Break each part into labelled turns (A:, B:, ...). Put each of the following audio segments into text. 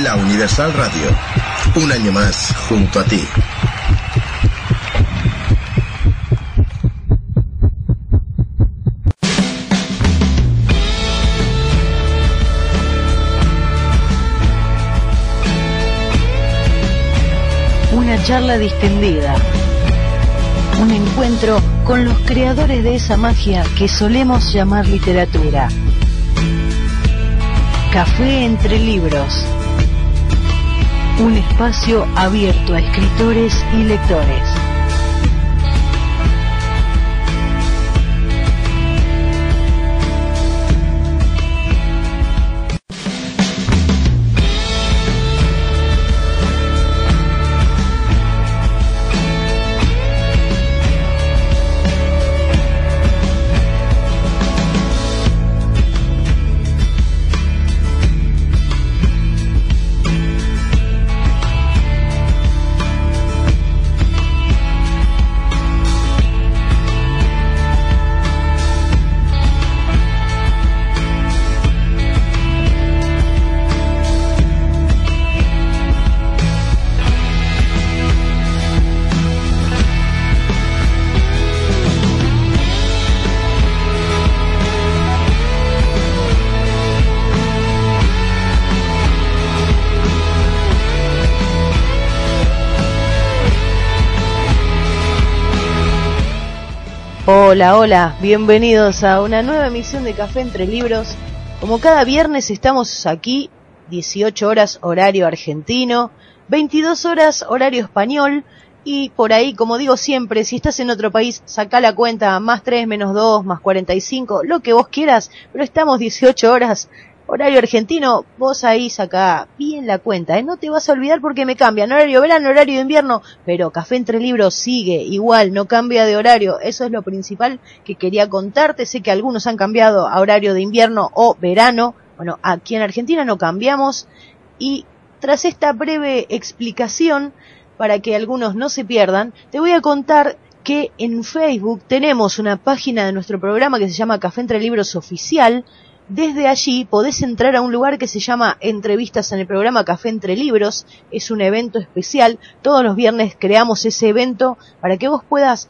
A: La Universal Radio, un año más junto a ti.
B: Una charla distendida, un encuentro con los creadores de esa magia que solemos llamar literatura. Café entre libros, un espacio abierto a escritores y lectores. Hola, bienvenidos a una nueva emisión de Café entre Libros. Como cada viernes estamos aquí, 18 horas horario argentino, 22 horas horario español, y por ahí, como digo siempre, si estás en otro país, sacá la cuenta, +3, -2, +45, lo que vos quieras, pero estamos 18 horas horario argentino, vos ahí sacá bien la cuenta, no te vas a olvidar porque me cambian, horario verano, horario de invierno, pero Café entre Libros sigue igual, no cambia de horario, eso es lo principal que quería contarte. Sé que algunos han cambiado a horario de invierno o verano, bueno, aquí en Argentina no cambiamos, y tras esta breve explicación, para que algunos no se pierdan, te voy a contar que en Facebook tenemos una página de nuestro programa que se llama Café entre Libros Oficial. Desde allí podés entrar a un lugar que se llama Entrevistas en el programa Café entre Libros. Es un evento especial. Todos los viernes creamos ese evento para que vos puedas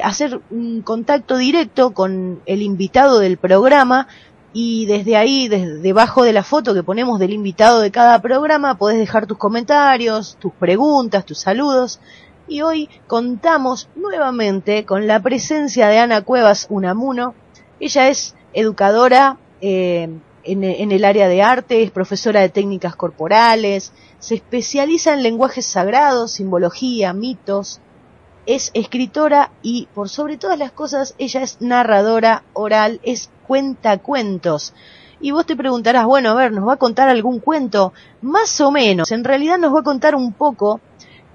B: hacer un contacto directo con el invitado del programa. Y desde ahí, debajo de la foto que ponemos del invitado de cada programa, podés dejar tus comentarios, tus preguntas, tus saludos. Y hoy contamos nuevamente con la presencia de Ana Cuevas Unamuno. Ella es educadora en el área de arte, es profesora de técnicas corporales, se especializa en lenguajes sagrados, simbología, mitos, es escritora y, por sobre todas las cosas, ella es narradora oral, es cuentacuentos. Y vos te preguntarás, bueno, a ver, ¿nos va a contar algún cuento? Más o menos, en realidad nos va a contar un poco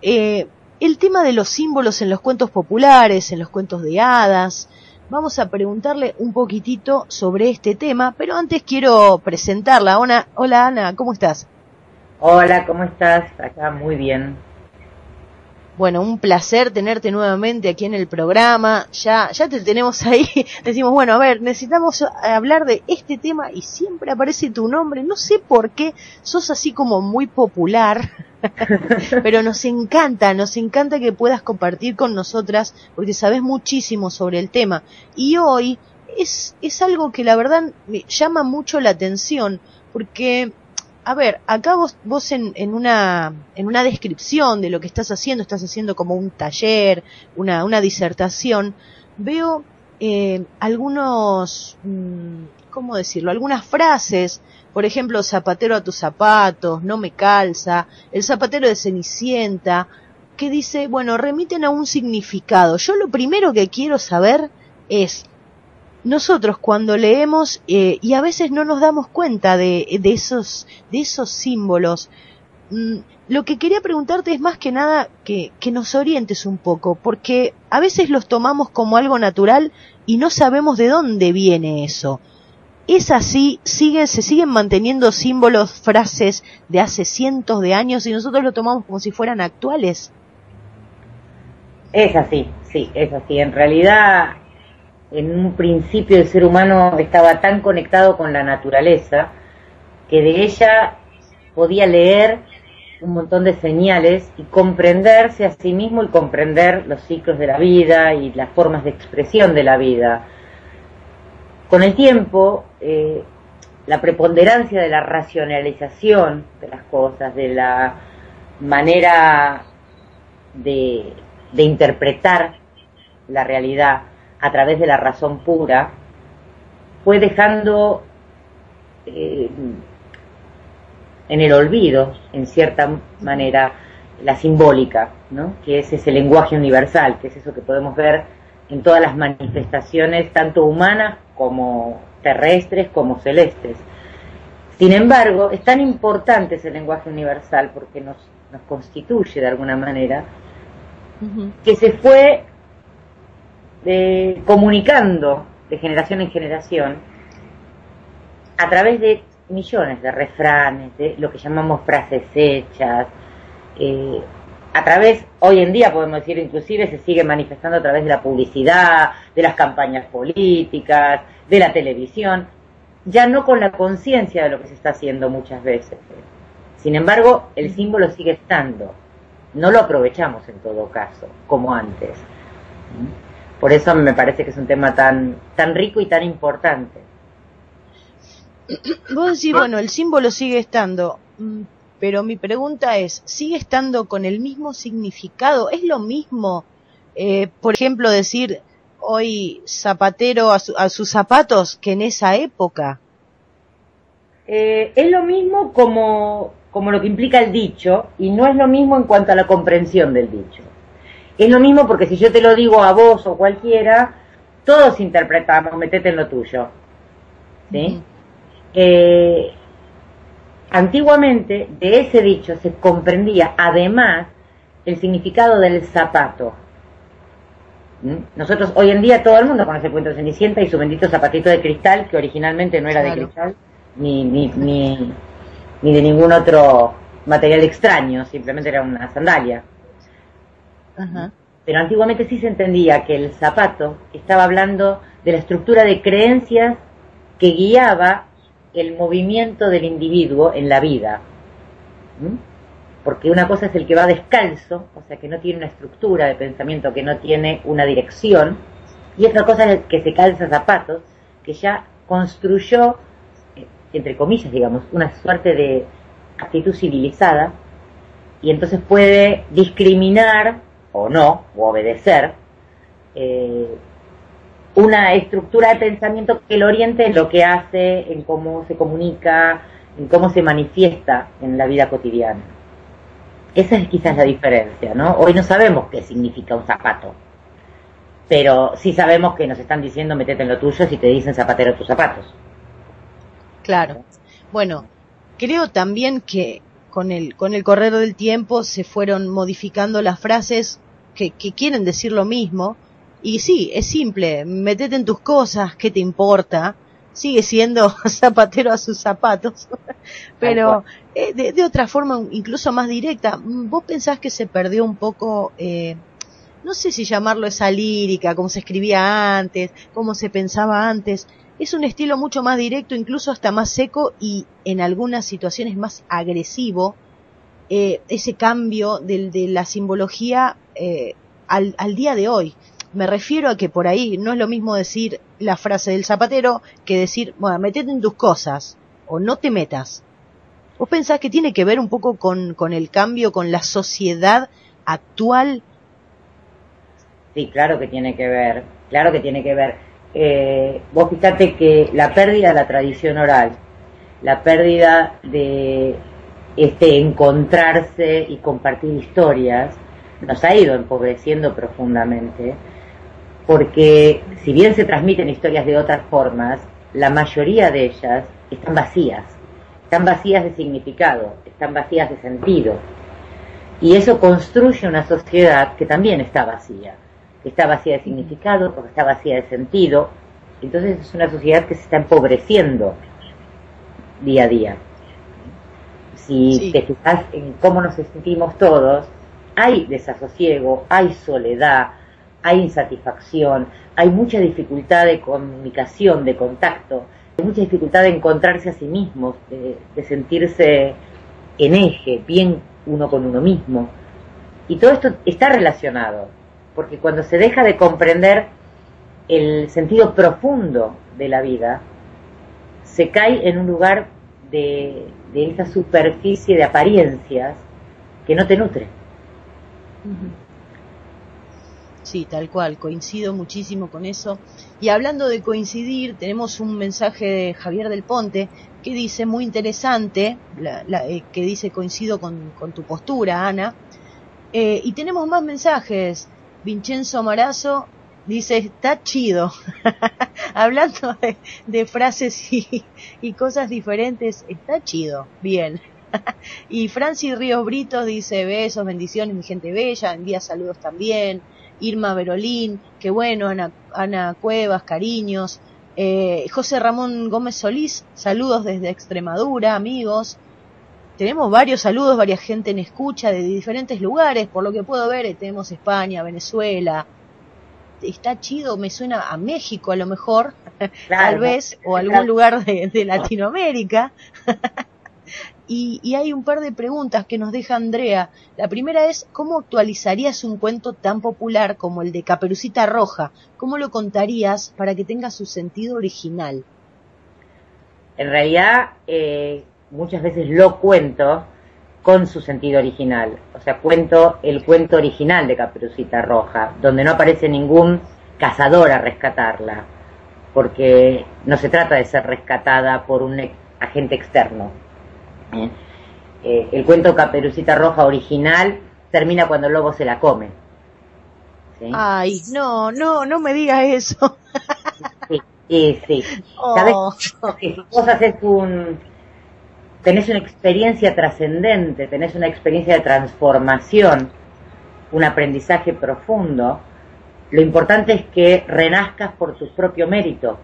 B: el tema de los símbolos en los cuentos populares, en los cuentos de hadas. Vamos a preguntarle un poquitito sobre este tema, pero antes quiero presentarla. Hola Ana, ¿cómo estás?
C: Hola, ¿cómo estás? Acá muy bien.
B: Bueno, un placer tenerte nuevamente aquí en el programa. Ya te tenemos ahí. Decimos, bueno, a ver, necesitamos hablar de este tema y siempre aparece tu nombre. No sé por qué, sos así como muy popular. Pero nos encanta que puedas compartir con nosotras porque sabes muchísimo sobre el tema. Y hoy es algo que la verdad me llama mucho la atención porque, a ver, acá vos en una descripción de lo que estás haciendo como un taller, una disertación, veo algunos, ¿cómo decirlo? Algunas frases, por ejemplo, zapatero a tus zapatos, no me calza, el zapatero de Cenicienta, que dice, bueno, remiten a un significado. Yo lo primero que quiero saber es, nosotros cuando leemos, y a veces no nos damos cuenta de esos símbolos, lo que quería preguntarte es más que nada que nos orientes un poco, porque a veces los tomamos como algo natural y no sabemos de dónde viene eso. ¿Es así? Se siguen manteniendo símbolos, frases de hace cientos de años y nosotros lo tomamos como si fueran actuales?
C: Es así, sí, es así. En realidad, en un principio el ser humano estaba tan conectado con la naturaleza que de ella podía leer un montón de señales y comprenderse a sí mismo y comprender los ciclos de la vida y las formas de expresión de la vida. Con el tiempo, la preponderancia de la racionalización de las cosas, de la manera de interpretar la realidad a través de la razón pura, fue dejando en el olvido, en cierta manera, la simbólica, ¿no? Que es ese lenguaje universal, que es eso que podemos ver en todas las manifestaciones, tanto humanas como terrestres, como celestes. Sin embargo, es tan importante ese lenguaje universal porque nos constituye de alguna manera, que se fue comunicando de generación en generación a través de millones de refranes, de lo que llamamos frases hechas, a través, hoy en día podemos decir, inclusive se sigue manifestando a través de la publicidad, de las campañas políticas, de la televisión, ya no con la conciencia de lo que se está haciendo muchas veces. Sin embargo, el símbolo sigue estando, no lo aprovechamos en todo caso, como antes. Por eso me parece que es un tema tan rico y tan importante.
B: Vos decís, bueno, el símbolo sigue estando, pero mi pregunta es, ¿sigue estando con el mismo significado? ¿Es lo mismo, por ejemplo, decir hoy zapatero a sus zapatos que en esa época?
C: Es lo mismo como lo que implica el dicho, y no es lo mismo en cuanto a la comprensión del dicho. Es lo mismo porque si yo te lo digo a vos o cualquiera, todos interpretamos, metete en lo tuyo, ¿sí? Antiguamente de ese dicho se comprendía además el significado del zapato. Nosotros hoy en día todo el mundo conoce el cuento de Cenicienta y su bendito zapatito de cristal, que originalmente no era de cristal ni de ningún otro material extraño, simplemente era una sandalia. Ajá. Pero antiguamente sí se entendía que el zapato estaba hablando de la estructura de creencias que guiaba el movimiento del individuo en la vida. Porque una cosa es el que va descalzo, o sea, que no tiene una estructura de pensamiento, que no tiene una dirección, y otra cosa es el que se calza zapatos, que ya construyó, entre comillas, digamos, una suerte de actitud civilizada, y entonces puede discriminar, o no, o obedecer, una estructura de pensamiento que lo oriente en lo que hace, en cómo se comunica, en cómo se manifiesta en la vida cotidiana. Esa es quizás la diferencia, ¿no? Hoy no sabemos qué significa un zapato, pero sí sabemos que nos están diciendo metete en lo tuyo si te dicen zapatero tus zapatos.
B: Claro. Bueno, creo también que con el correr del tiempo se fueron modificando las frases que quieren decir lo mismo. Y sí, es simple, metete en tus cosas, ¿qué te importa? Sigue siendo zapatero a sus zapatos, pero de otra forma, incluso más directa. ¿Vos pensás que se perdió un poco, no sé si llamarlo esa lírica, como se escribía antes, cómo se pensaba antes? Es un estilo mucho más directo, incluso hasta más seco y en algunas situaciones más agresivo. Ese cambio de la simbología al día de hoy. Me refiero a que por ahí no es lo mismo decir la frase del zapatero que decir, bueno, metete en tus cosas o no te metas. ¿Vos pensás que tiene que ver un poco con el cambio, con la sociedad actual?
C: Sí, claro que tiene que ver, claro que tiene que ver. Vos fíjate que la pérdida de la tradición oral, la pérdida de encontrarse y compartir historias, nos ha ido empobreciendo profundamente. Porque si bien se transmiten historias de otras formas, la mayoría de ellas están vacías de significado, están vacías de sentido. Y eso construye una sociedad que también está vacía de significado, porque está vacía de sentido. Entonces es una sociedad que se está empobreciendo día a día. Si te fijas en cómo nos sentimos todos, hay desasosiego, hay soledad, hay insatisfacción, hay mucha dificultad de comunicación, de contacto, hay mucha dificultad de encontrarse a sí mismos, de sentirse en eje, bien uno con uno mismo. Y todo esto está relacionado, porque cuando se deja de comprender el sentido profundo de la vida, se cae en un lugar de esa superficie de apariencias que no te nutre.
B: Sí, tal cual, coincido muchísimo con eso. Y hablando de coincidir, tenemos un mensaje de Javier del Ponte que dice, muy interesante, que dice, coincido con tu postura, Ana. Y tenemos más mensajes. Vincenzo Marazo dice, está chido. Hablando de frases y cosas diferentes, está chido, bien. Y Francis Ríos Britos dice, besos, bendiciones, mi gente bella, envía saludos también. Irma Berolín, que bueno, Ana Cuevas, cariños. José Ramón Gómez Solís, saludos desde Extremadura, amigos. Tenemos varios saludos, varias gente en escucha de diferentes lugares, por lo que puedo ver, tenemos España, Venezuela. Está chido, me suena a México a lo mejor, claro, tal vez, o algún lugar de Latinoamérica. Y hay un par de preguntas que nos deja Andrea. La primera es, ¿cómo actualizarías un cuento tan popular como el de Caperucita Roja? ¿Cómo lo contarías para que tenga su sentido original?
C: En realidad, muchas veces lo cuento con su sentido original. O sea, cuento el cuento original de Caperucita Roja, donde no aparece ningún cazador a rescatarla, porque no se trata de ser rescatada por un agente externo. El cuento Caperucita Roja original termina cuando el lobo se la come. ¿Sí?
B: Ay, no me digas eso.
C: Sí. ¿Sabes? Si vos haces tenés una experiencia trascendente, tenés una experiencia de transformación, un aprendizaje profundo, lo importante es que renazcas por tu propio mérito.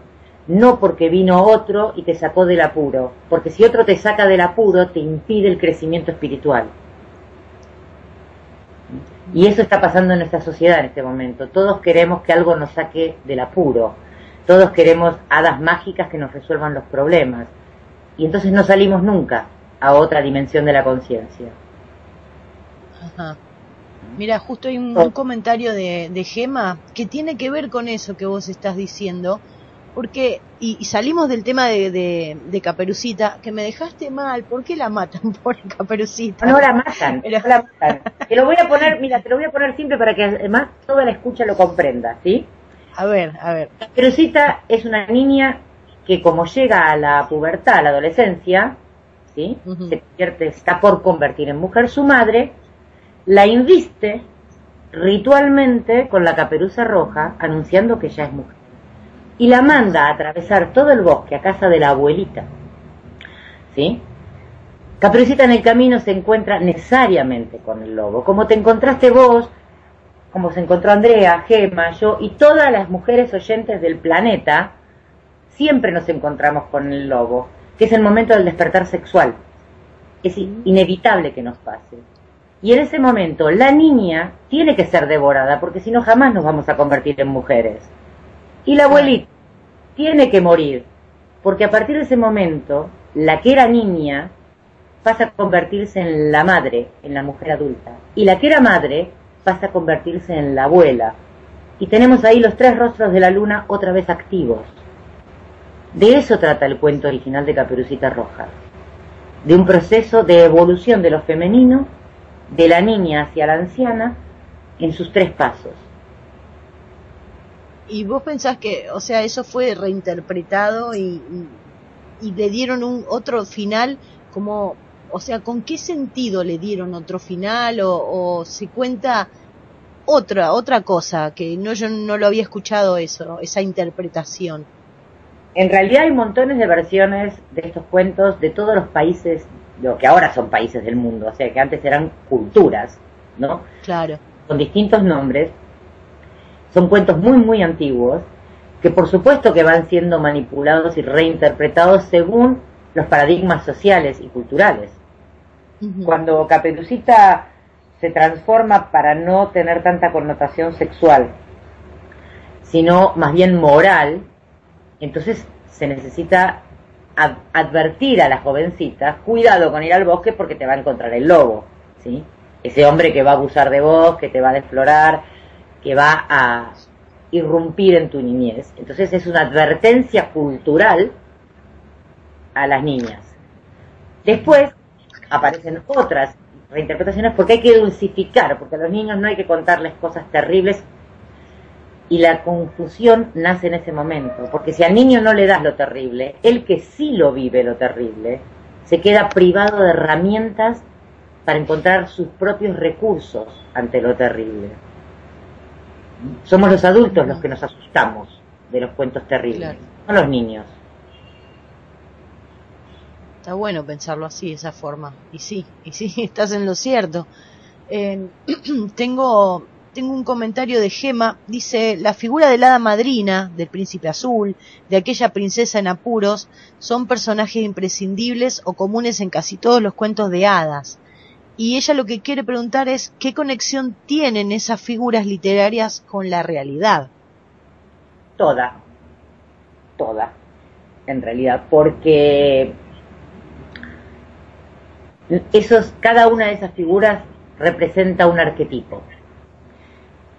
C: No porque vino otro y te sacó del apuro, porque si otro te saca del apuro te impide el crecimiento espiritual. Y eso está pasando en nuestra sociedad en este momento. Todos queremos que algo nos saque del apuro, todos queremos hadas mágicas que nos resuelvan los problemas, y entonces no salimos nunca a otra dimensión de la conciencia.
B: Ajá. Mira, justo hay un comentario de Gema que tiene que ver con eso que vos estás diciendo. Porque, y salimos del tema de Caperucita, que me dejaste mal. ¿Por qué la matan por Caperucita?
C: No la matan, pero no la matan. Te lo voy a poner simple para que además toda la escucha lo comprenda, ¿sí?
B: A ver.
C: Caperucita es una niña que como llega a la pubertad, a la adolescencia, ¿sí? Está por convertir en mujer, su madre la inviste ritualmente con la caperuza roja, anunciando que ya es mujer. Y la manda a atravesar todo el bosque a casa de la abuelita. ¿Sí? Caperucita en el camino se encuentra necesariamente con el lobo, como te encontraste vos, como se encontró Andrea, Gema, yo y todas las mujeres oyentes del planeta, siempre nos encontramos con el lobo, que es el momento del despertar sexual. Es inevitable que nos pase. Y en ese momento la niña tiene que ser devorada, porque si no jamás nos vamos a convertir en mujeres. Y la abuelita tiene que morir, porque a partir de ese momento, la que era niña pasa a convertirse en la madre, en la mujer adulta. Y la que era madre pasa a convertirse en la abuela. Y tenemos ahí los tres rostros de la luna otra vez activos. De eso trata el cuento original de Caperucita Roja. De un proceso de evolución de lo femenino, de la niña hacia la anciana, en sus tres pasos.
B: ¿Y vos pensás que, o sea, eso fue reinterpretado y le dieron otro final como, o sea, ¿con qué sentido le dieron otro final o se cuenta otra cosa que yo no lo había escuchado esa interpretación?
C: En realidad hay montones de versiones de estos cuentos de todos los países, lo que ahora son países del mundo, o sea que antes eran culturas, ¿no?
B: Claro.
C: Con distintos nombres. Son cuentos muy, muy antiguos, que por supuesto que van siendo manipulados y reinterpretados según los paradigmas sociales y culturales. Cuando Caperucita se transforma para no tener tanta connotación sexual, sino más bien moral, entonces se necesita advertir a las jovencitas, cuidado con ir al bosque porque te va a encontrar el lobo, ¿sí? Ese hombre que va a abusar de vos, que te va a desflorar, que va a irrumpir en tu niñez. Entonces es una advertencia cultural a las niñas. Después aparecen otras reinterpretaciones porque hay que dulcificar, porque a los niños no hay que contarles cosas terribles, y la confusión nace en ese momento, porque si al niño no le das lo terrible, él que sí lo vive lo terrible, se queda privado de herramientas para encontrar sus propios recursos ante lo terrible. Somos los adultos los que nos asustamos de los cuentos terribles, no los niños.
B: Está bueno pensarlo así, de esa forma. Y sí, estás en lo cierto. Tengo un comentario de Gema. Dice: la figura de la hada madrina, del príncipe azul, de aquella princesa en apuros, son personajes imprescindibles o comunes en casi todos los cuentos de hadas. Y ella lo que quiere preguntar es: ¿qué conexión tienen esas figuras literarias con la realidad?
C: Toda, en realidad, porque cada una de esas figuras representa un arquetipo,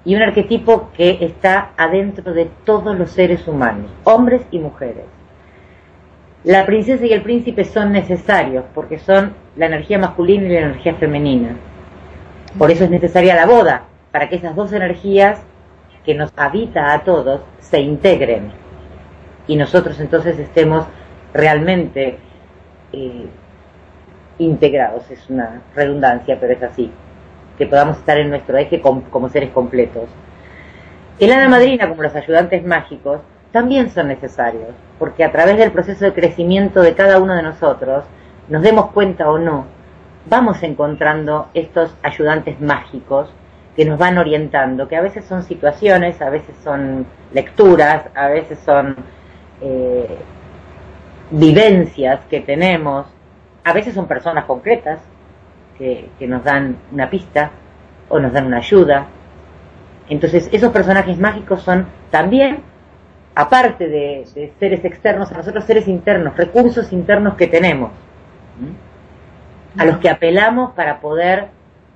C: y un arquetipo que está adentro de todos los seres humanos, hombres y mujeres. La princesa y el príncipe son necesarios porque son la energía masculina y la energía femenina. Por eso es necesaria la boda, para que esas dos energías que nos habita a todos se integren y nosotros entonces estemos realmente integrados. Es una redundancia, pero es así, que podamos estar en nuestro eje como seres completos. El hada madrina, como los ayudantes mágicos, también son necesarios, porque a través del proceso de crecimiento de cada uno de nosotros, nos demos cuenta o no, vamos encontrando estos ayudantes mágicos que nos van orientando, que a veces son situaciones, a veces son lecturas, a veces son vivencias que tenemos, a veces son personas concretas que nos dan una pista o nos dan una ayuda. Entonces esos personajes mágicos son también, aparte de seres externos a nosotros, seres internos, recursos internos que tenemos, a los que apelamos para poder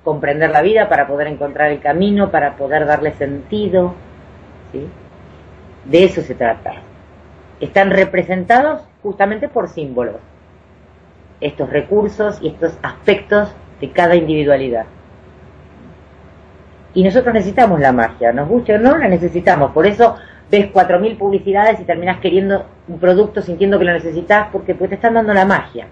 C: comprender la vida, para poder encontrar el camino, para poder darle sentido, ¿sí? De eso se trata. Están representados justamente por símbolos, estos recursos y estos aspectos de cada individualidad. Y nosotros necesitamos la magia, nos guste o no, la necesitamos. Por eso ves 4000 publicidades y terminás queriendo un producto sintiendo que lo necesitas, porque pues te están dando la magia.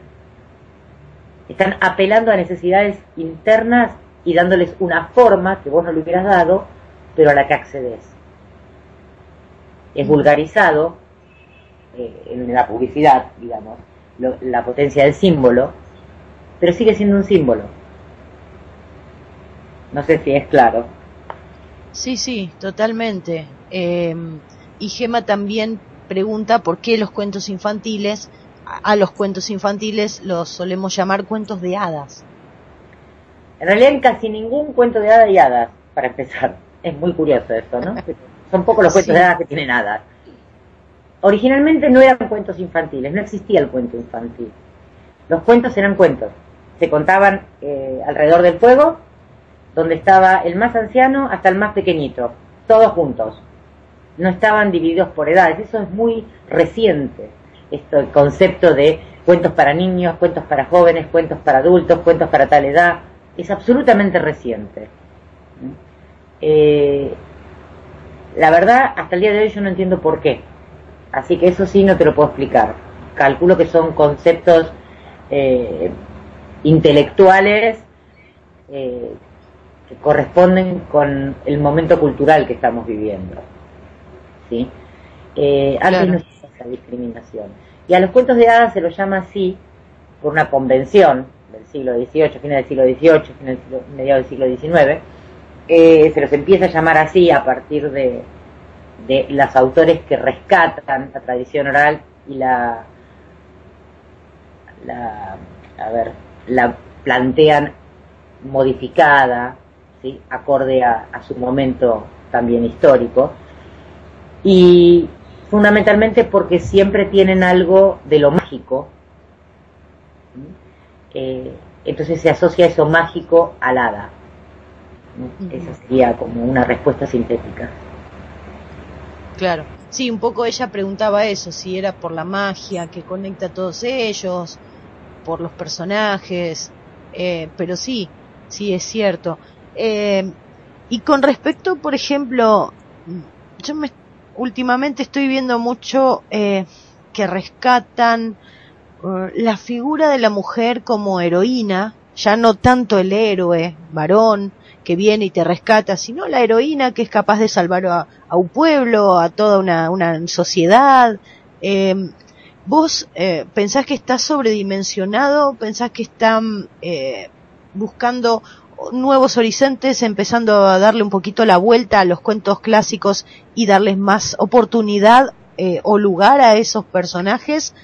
C: Están apelando a necesidades internas y dándoles una forma que vos no le hubieras dado, pero a la que accedes. Es vulgarizado en la publicidad, digamos, la potencia del símbolo, pero sigue siendo un símbolo. No sé si es claro.
B: Sí, totalmente. Y Gema también pregunta por qué los cuentos infantiles, a los cuentos infantiles los solemos llamar cuentos de hadas.
C: En realidad en casi ningún cuento de hadas hay hadas, para empezar. Es muy curioso esto, ¿no? Son pocos los cuentos de hadas que tienen hadas. Originalmente no eran cuentos infantiles, no existía el cuento infantil. Los cuentos eran cuentos. Se contaban alrededor del fuego, donde estaba el más anciano hasta el más pequeñito, todos juntos. No estaban divididos por edades. Eso es muy reciente, el concepto de cuentos para niños, cuentos para jóvenes, cuentos para adultos, cuentos para tal edad. Es absolutamente reciente. La verdad, hasta el día de hoy yo no entiendo por qué. Así que eso sí no te lo puedo explicar. Calculo que son conceptos intelectuales que corresponden con el momento cultural que estamos viviendo, ¿sí? Antes no existía esa discriminación. Y a los cuentos de hadas se los llama así por una convención del siglo XVIII, final del siglo XVIII, mediados del siglo XIX. Se los empieza a llamar así a partir de los autores que rescatan la tradición oral y la plantean modificada, ¿sí? Acorde a su momento también histórico. Y fundamentalmente porque siempre tienen algo de lo mágico. Entonces se asocia eso mágico al hada. Esa sería como una respuesta sintética.
B: Claro, sí, un poco ella preguntaba eso, si era por la magia que conecta a todos ellos, por los personajes, pero sí es cierto. Y con respecto, por ejemplo, últimamente estoy viendo mucho que rescatan la figura de la mujer como heroína, ya no tanto el héroe varón que viene y te rescata, sino la heroína que es capaz de salvar a un pueblo, a toda una sociedad. ¿Vos pensás que está sobredimensionado? ¿Pensás que están buscando nuevos horizontes, empezando a darle un poquito la vuelta a los cuentos clásicos y darles más oportunidad o lugar a esos personajes?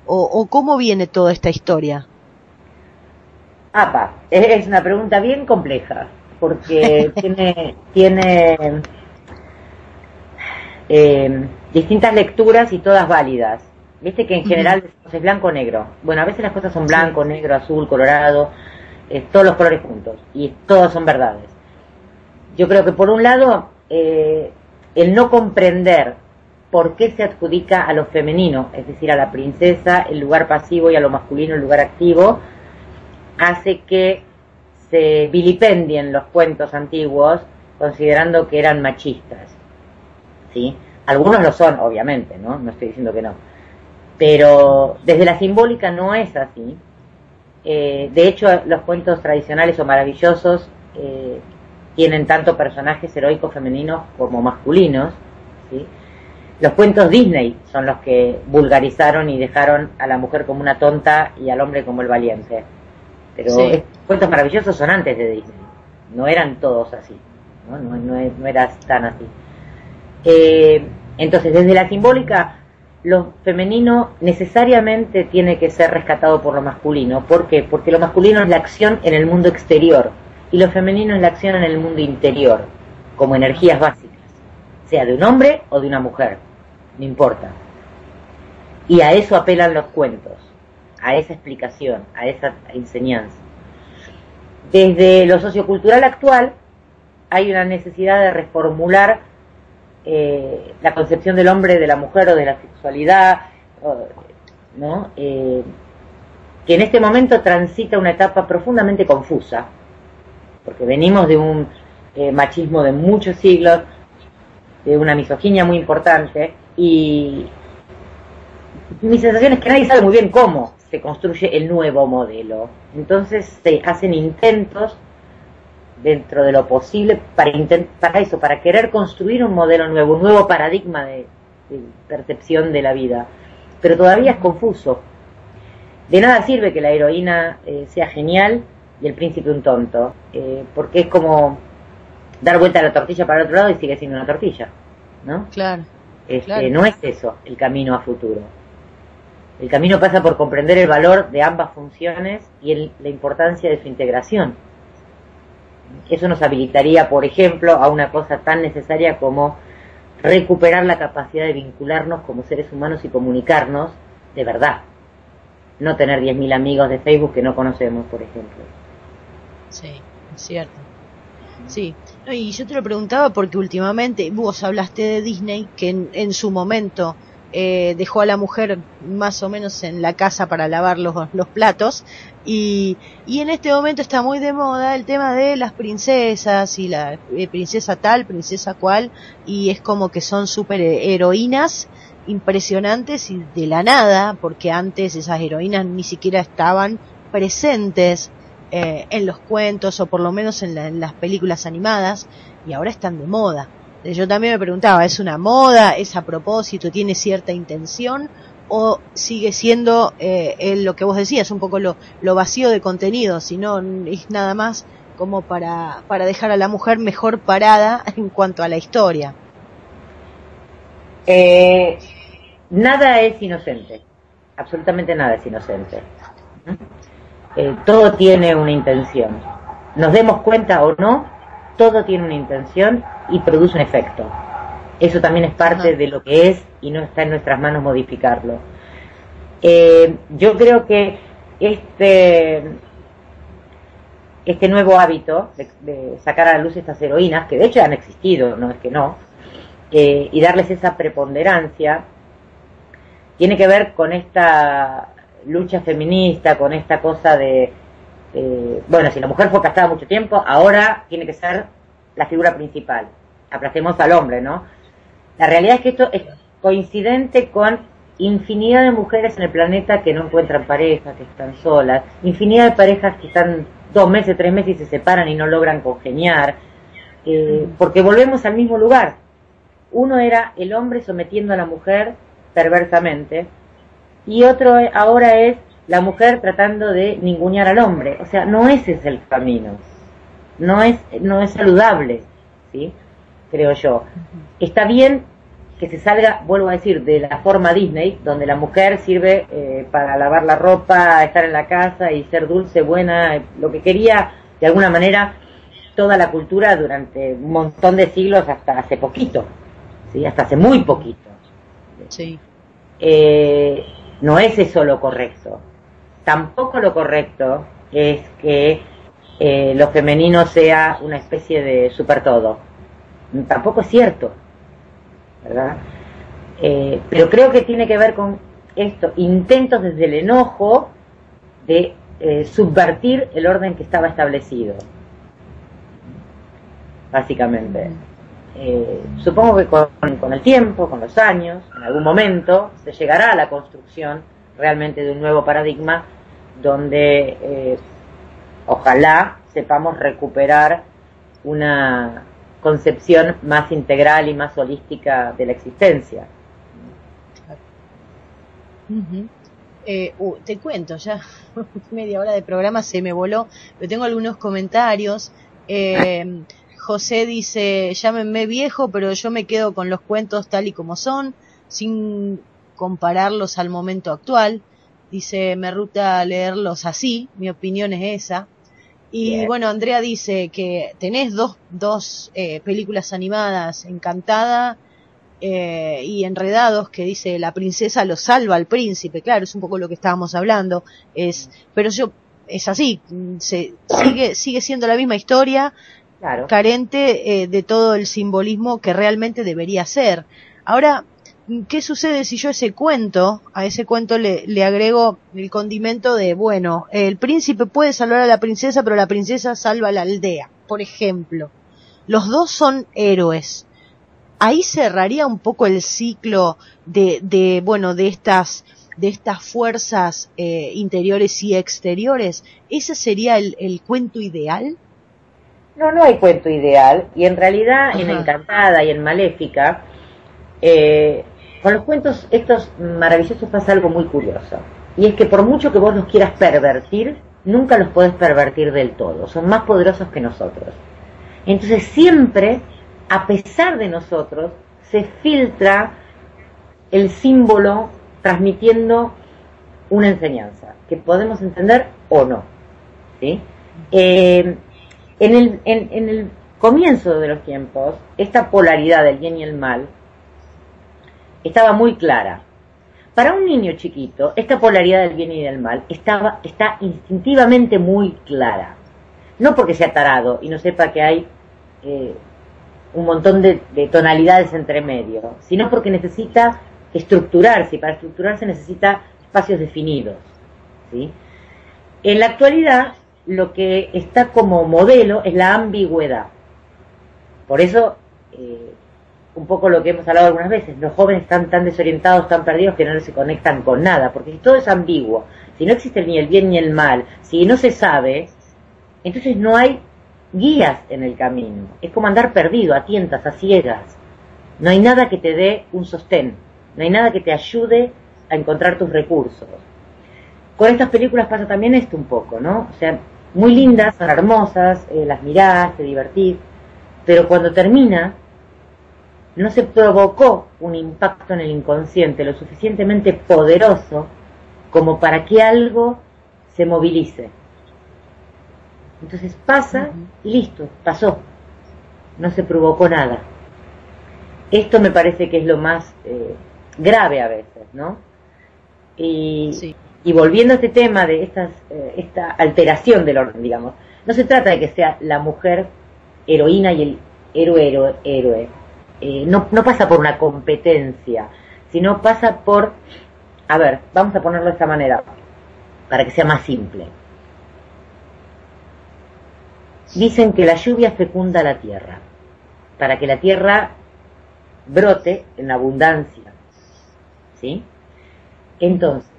B: ¿O cómo viene toda esta historia?
C: Es una pregunta bien compleja, porque tiene distintas lecturas y todas válidas. Viste que en general es blanco o negro. Bueno, a veces las cosas son blanco, negro, azul, colorado, todos los colores juntos, y todas son verdades. Yo creo que por un lado, el no comprender por qué se adjudica a lo femenino, es decir, a la princesa el lugar pasivo y a lo masculino el lugar activo, hace que se vilipendien los cuentos antiguos considerando que eran machistas, ¿sí? Algunos lo son, obviamente, ¿no? No estoy diciendo que no. Pero desde la simbólica no es así. De hecho, los cuentos tradicionales o maravillosos tienen tanto personajes heroicos femeninos como masculinos, ¿sí? Los cuentos Disney son los que vulgarizaron y dejaron a la mujer como una tonta y al hombre como el valiente. Pero estos cuentos maravillosos son antes de Disney. No eran todos así, no era tan así. Entonces, desde la simbólica, lo femenino necesariamente tiene que ser rescatado por lo masculino. ¿Por qué? Porque lo masculino es la acción en el mundo exterior y lo femenino es la acción en el mundo interior, como energías básicas, sea de un hombre o de una mujer, no importa. Y a eso apelan los cuentos, a esa explicación, a esa enseñanza. Desde lo sociocultural actual hay una necesidad de reformular la concepción del hombre, de la mujer o de la sexualidad, ¿no? Que en este momento transita una etapa profundamente confusa, porque venimos de un machismo de muchos siglos, de una misoginia muy importante, y mi sensación es que nadie sabe muy bien cómo se construye el nuevo modelo. Entonces se hacen intentos dentro de lo posible para querer construir un modelo nuevo, un nuevo paradigma de percepción de la vida, pero todavía es confuso. De nada sirve que la heroína sea genial y el príncipe un tonto, porque es como dar vuelta a la tortilla para el otro lado y sigue siendo una tortilla, ¿no?
B: Claro. Claro.
C: No es eso el camino a futuro. El camino pasa por comprender el valor de ambas funciones y la importancia de su integración. Eso nos habilitaría, por ejemplo, a una cosa tan necesaria como recuperar la capacidad de vincularnos como seres humanos y comunicarnos de verdad. No tener 10.000 amigos de Facebook que no conocemos, por ejemplo.
B: Sí, es cierto. Sí, y yo te lo preguntaba porque últimamente vos hablaste de Disney, que en su momento dejó a la mujer más o menos en la casa para lavar los platos, y en este momento está muy de moda el tema de las princesas y la princesa tal, princesa cual, y es como que son súper heroínas impresionantes y de la nada, porque antes esas heroínas ni siquiera estaban presentes en los cuentos o por lo menos en las películas animadas, y ahora están de moda. Yo también me preguntaba, ¿es una moda? ¿Es a propósito? ¿Tiene cierta intención? ¿O sigue siendo lo que vos decías, un poco lo vacío de contenido, si no es nada más como para dejar a la mujer mejor parada en cuanto a la historia?
C: Nada es inocente, absolutamente nada es inocente. Todo tiene una intención. Nos demos cuenta o no, todo tiene una intención y produce un efecto. Eso también es parte de lo que es y no está en nuestras manos modificarlo. Yo creo que este nuevo hábito de sacar a la luz estas heroínas, que de hecho han existido, no es que no, y darles esa preponderancia, tiene que ver con esta lucha feminista, con esta cosa de, bueno, si la mujer fue castrada mucho tiempo, ahora tiene que ser la figura principal. Aplacemos al hombre, ¿no? La realidad es que esto es coincidente con infinidad de mujeres en el planeta que no encuentran pareja, que están solas, infinidad de parejas que están 2 meses, 3 meses y se separan y no logran congeniar, porque volvemos al mismo lugar. Uno era el hombre sometiendo a la mujer perversamente, y otro ahora es la mujer tratando de ningunear al hombre. O sea, no ese es el camino, no es saludable, ¿sí? Creo yo. Está bien que se salga, vuelvo a decir, de la forma Disney, donde la mujer sirve para lavar la ropa, estar en la casa y ser dulce, buena, lo que quería de alguna manera toda la cultura durante un montón de siglos, hasta hace poquito, ¿sí? Hasta hace muy poquito.
B: Sí.
C: No es eso lo correcto. Tampoco lo correcto es que lo femenino sea una especie de super todo. Tampoco es cierto, ¿verdad? Pero creo que tiene que ver con esto, intentos desde el enojo de subvertir el orden que estaba establecido, básicamente. Supongo que con el tiempo, con los años, en algún momento se llegará a la construcción realmente de un nuevo paradigma donde ojalá sepamos recuperar una concepción más integral y más holística de la existencia.
B: Te cuento, ya media hora de programa se me voló, pero tengo algunos comentarios. José dice, llámenme viejo, pero yo me quedo con los cuentos tal y como son, sin compararlos al momento actual. Dice, me ruta leerlos así, mi opinión es esa. Y bien. Bueno, Andrea dice que tenés dos películas animadas, Encantada y Enredados, que dice, la princesa lo salva al príncipe. Claro, es un poco lo que estábamos hablando. Pero es así, sigue siendo la misma historia. Claro. Carente de todo el simbolismo que realmente debería ser. Ahora, ¿qué sucede si yo a ese cuento le agrego el condimento de, bueno, el príncipe puede salvar a la princesa, pero la princesa salva a la aldea, por ejemplo? Los dos son héroes. Ahí cerraría un poco el ciclo de estas fuerzas interiores y exteriores. ¿Ese sería el cuento ideal?
C: No hay cuento ideal, y en realidad en Encantada y en Maléfica, con los cuentos estos maravillosos pasa algo muy curioso, y es que por mucho que vos los quieras pervertir, nunca los podés pervertir del todo, son más poderosos que nosotros. Entonces siempre, a pesar de nosotros, se filtra el símbolo transmitiendo una enseñanza, que podemos entender o no, ¿sí? En el comienzo de los tiempos, esta polaridad del bien y el mal estaba muy clara. Para un niño chiquito, esta polaridad del bien y del mal está instintivamente muy clara. No porque sea tarado y no sepa que hay un montón de tonalidades entre medio, sino porque necesita estructurarse, y para estructurarse necesita espacios definidos, ¿sí? En la actualidad, lo que está como modelo es la ambigüedad. Por eso, un poco lo que hemos hablado algunas veces, los jóvenes están tan desorientados, tan perdidos, que no se conectan con nada, porque si todo es ambiguo, si no existe ni el bien ni el mal, si no se sabe, entonces no hay guías en el camino. Es como andar perdido, a tientas, a ciegas. No hay nada que te dé un sostén, no hay nada que te ayude a encontrar tus recursos. Con estas películas pasa también esto un poco, ¿no? O sea, muy lindas, son hermosas, las mirás, te divertís, pero cuando termina, no se provocó un impacto en el inconsciente lo suficientemente poderoso como para que algo se movilice. Entonces pasa y listo, pasó. No se provocó nada. Esto me parece que es lo más grave a veces, ¿no?
B: Sí.
C: Y volviendo a este tema de esta alteración del orden, digamos, no se trata de que sea la mujer heroína y el héroe. No pasa por una competencia, sino pasa por, a ver, vamos a ponerlo de esta manera, para que sea más simple. Dicen que la lluvia fecunda la tierra, para que la tierra brote en abundancia, ¿sí? Entonces,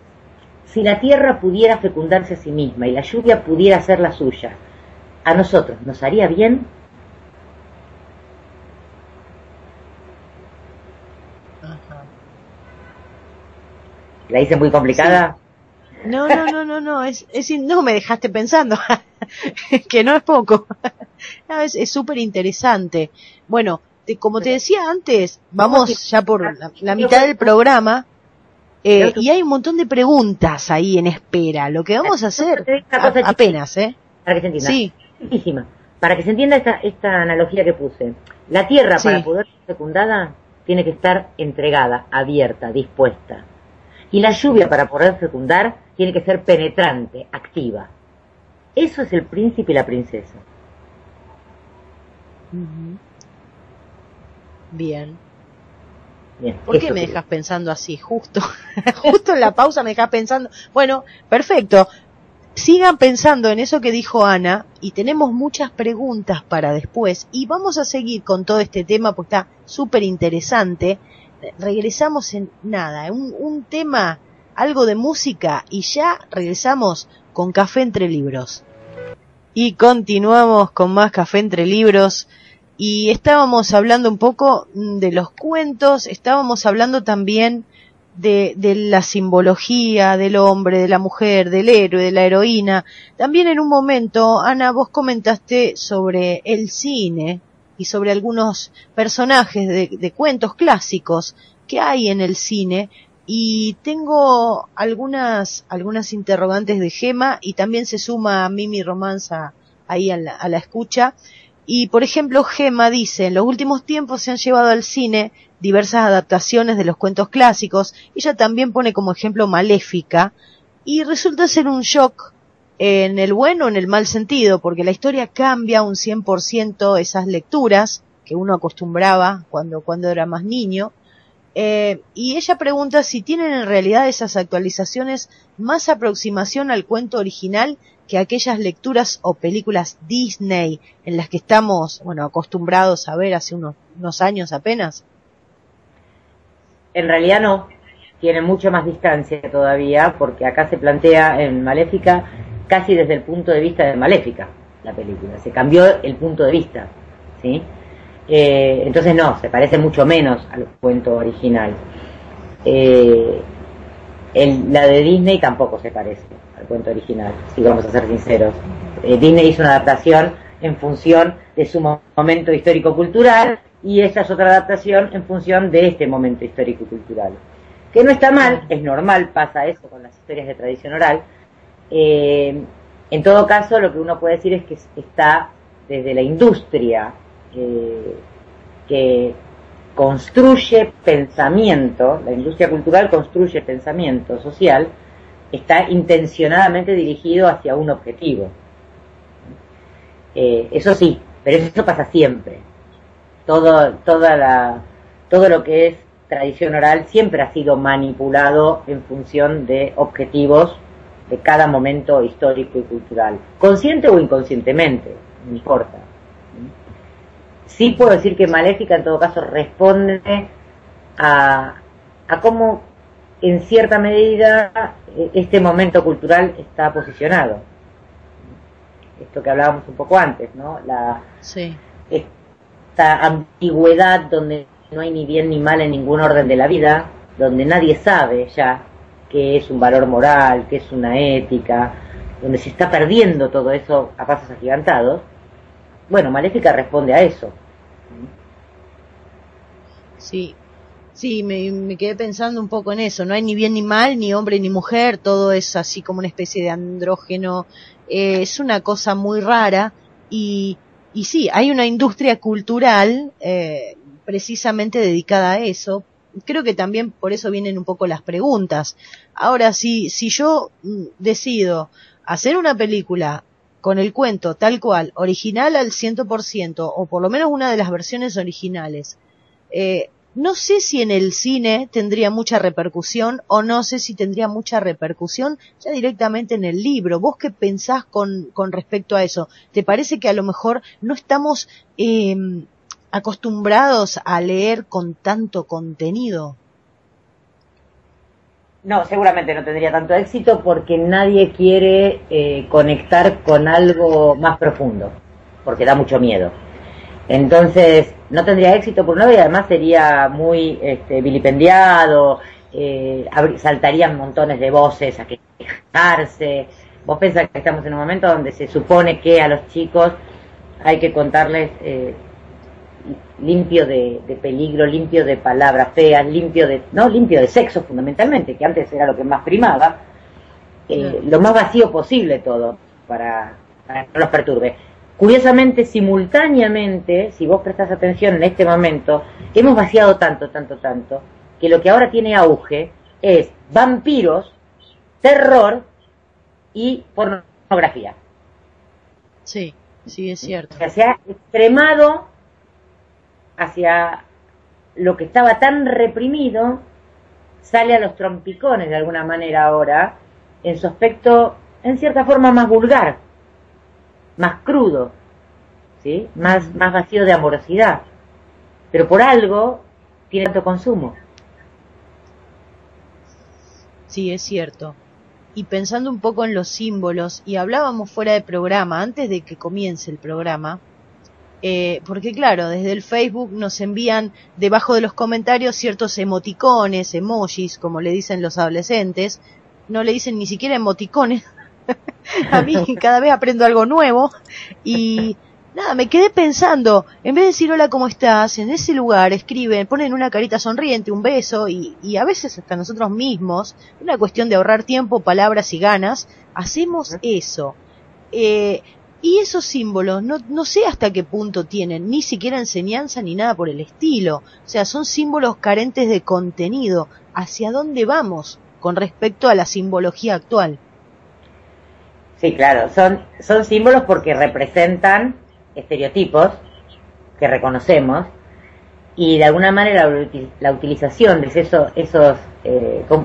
C: si la tierra pudiera fecundarse a sí misma y la lluvia pudiera ser la suya, ¿a nosotros nos haría bien?
B: Ajá.
C: ¿La hice muy complicada?
B: Sí. No, no me dejaste pensando, que no es poco. No, es súper interesante. Bueno, como te decía antes, vamos ya por la mitad del programa, y hay un montón de preguntas ahí en espera. Lo que vamos a hacer, apenas,
C: para que se entienda.
B: Sí.
C: Chiquísima. Para que se entienda esta analogía que puse. La tierra,
B: Sí.
C: para poder ser fecundada, tiene que estar entregada, abierta, dispuesta. Y la lluvia, para poder fecundar, tiene que ser penetrante, activa. Eso es el príncipe y la princesa.
B: Uh-huh. Bien.
C: Bien,
B: ¿Por qué me dejas pensando así? Justo en la pausa me dejas pensando. Bueno, perfecto. Sigan pensando en eso que dijo Ana, y tenemos muchas preguntas para después, y vamos a seguir con todo este tema porque está súper interesante. Regresamos en nada, un tema, algo de música, y ya regresamos con Café Entre Libros. Y continuamos con más Café Entre Libros, y estábamos hablando un poco de los cuentos, estábamos hablando también de la simbología del hombre, de la mujer, del héroe, de la heroína. También en un momento, Ana, vos comentaste sobre el cine y sobre algunos personajes de cuentos clásicos que hay en el cine, y tengo algunas interrogantes de Gema, y también se suma a Mimi Romanza ahí a la escucha. Y por ejemplo, Gema dice: en los últimos tiempos se han llevado al cine diversas adaptaciones de los cuentos clásicos. Ella también pone como ejemplo Maléfica, y resulta ser un shock, en el bueno o en el mal sentido, porque la historia cambia un 100% esas lecturas que uno acostumbraba cuando era más niño. Y ella pregunta si tienen en realidad esas actualizaciones más aproximación al cuento original que aquellas lecturas o películas Disney en las que estamos, acostumbrados a ver hace unos años apenas.
C: En realidad no, tiene mucha más distancia todavía, porque acá se plantea en Maléfica casi desde el punto de vista de Maléfica, la película. Se cambió el punto de vista, ¿sí? Entonces no, se parece mucho menos al cuento original. La de Disney tampoco se parece al cuento original, si vamos a ser sinceros. Disney hizo una adaptación en función de su momento histórico-cultural, y esta es otra adaptación en función de este momento histórico-cultural. Que no está mal, es normal, pasa eso con las historias de tradición oral. En todo caso, lo que uno puede decir es que está desde la industria que construye pensamiento, la industria cultural construye pensamiento social, está intencionadamente dirigido hacia un objetivo. Eso sí, pero eso pasa siempre. Todo lo que es tradición oral siempre ha sido manipulado en función de objetivos de cada momento histórico y cultural, consciente o inconscientemente, no importa. Sí puedo decir que Maléfica en todo caso responde a cómo en cierta medida este momento cultural está posicionado. Esto que hablábamos un poco antes, ¿no?
B: Sí.
C: Esta ambigüedad donde no hay ni bien ni mal en ningún orden de la vida, donde nadie sabe ya qué es un valor moral, qué es una ética, donde se está perdiendo todo eso a pasos agigantados. Bueno, Maléfica responde a eso.
B: Sí, me quedé pensando un poco en eso. No hay ni bien ni mal, ni hombre ni mujer, todo es así como una especie de andrógeno. Es una cosa muy rara, y sí, hay una industria cultural precisamente dedicada a eso. Creo que también por eso vienen un poco las preguntas. Ahora, si yo decido hacer una película con el cuento tal cual, original al 100%, o por lo menos una de las versiones originales, no sé si en el cine tendría mucha repercusión, o no sé si tendría mucha repercusión ya directamente en el libro. ¿Vos qué pensás con respecto a eso? ¿Te parece que a lo mejor no estamos acostumbrados a leer con tanto contenido?
C: No, seguramente no tendría tanto éxito porque nadie quiere conectar con algo más profundo, porque da mucho miedo. Entonces, no tendría éxito por un lado y además sería muy vilipendiado, saltarían montones de voces a quejarse. Vos pensás que estamos en un momento donde se supone que a los chicos hay que contarles limpio de peligro, limpio de palabras feas, limpio de sexo fundamentalmente, que antes era lo que más primaba, lo más vacío posible todo, para que no los perturbe. Curiosamente, simultáneamente, si vos prestás atención en este momento, hemos vaciado tanto, que lo que ahora tiene auge es vampiros, terror y pornografía.
B: Sí, es cierto.
C: O sea, se ha extremado hacia lo que estaba tan reprimido, sale a los trompicones de alguna manera ahora, en su aspecto, en cierta forma, más vulgar, más crudo, ¿sí? Más vacío de amorosidad, pero por algo tiene tanto consumo.
B: Sí, es cierto. Y pensando un poco en los símbolos, y hablábamos fuera de programa, antes de que comience el programa, porque claro, desde el Facebook nos envían debajo de los comentarios ciertos emoticones, emojis, como le dicen los adolescentes, no le dicen ni siquiera emoticones. A mí cada vez aprendo algo nuevo y nada, me quedé pensando, en vez de decir hola, ¿cómo estás? En ese lugar escriben, ponen una carita sonriente, un beso y a veces hasta nosotros mismos, una cuestión de ahorrar tiempo, palabras y ganas, hacemos eso. Y esos símbolos, no sé hasta qué punto tienen ni siquiera enseñanza ni nada por el estilo. O sea, son símbolos carentes de contenido. ¿Hacia dónde vamos con respecto a la simbología actual?
C: Sí, claro, son símbolos porque representan estereotipos que reconocemos y de alguna manera la utilización de esos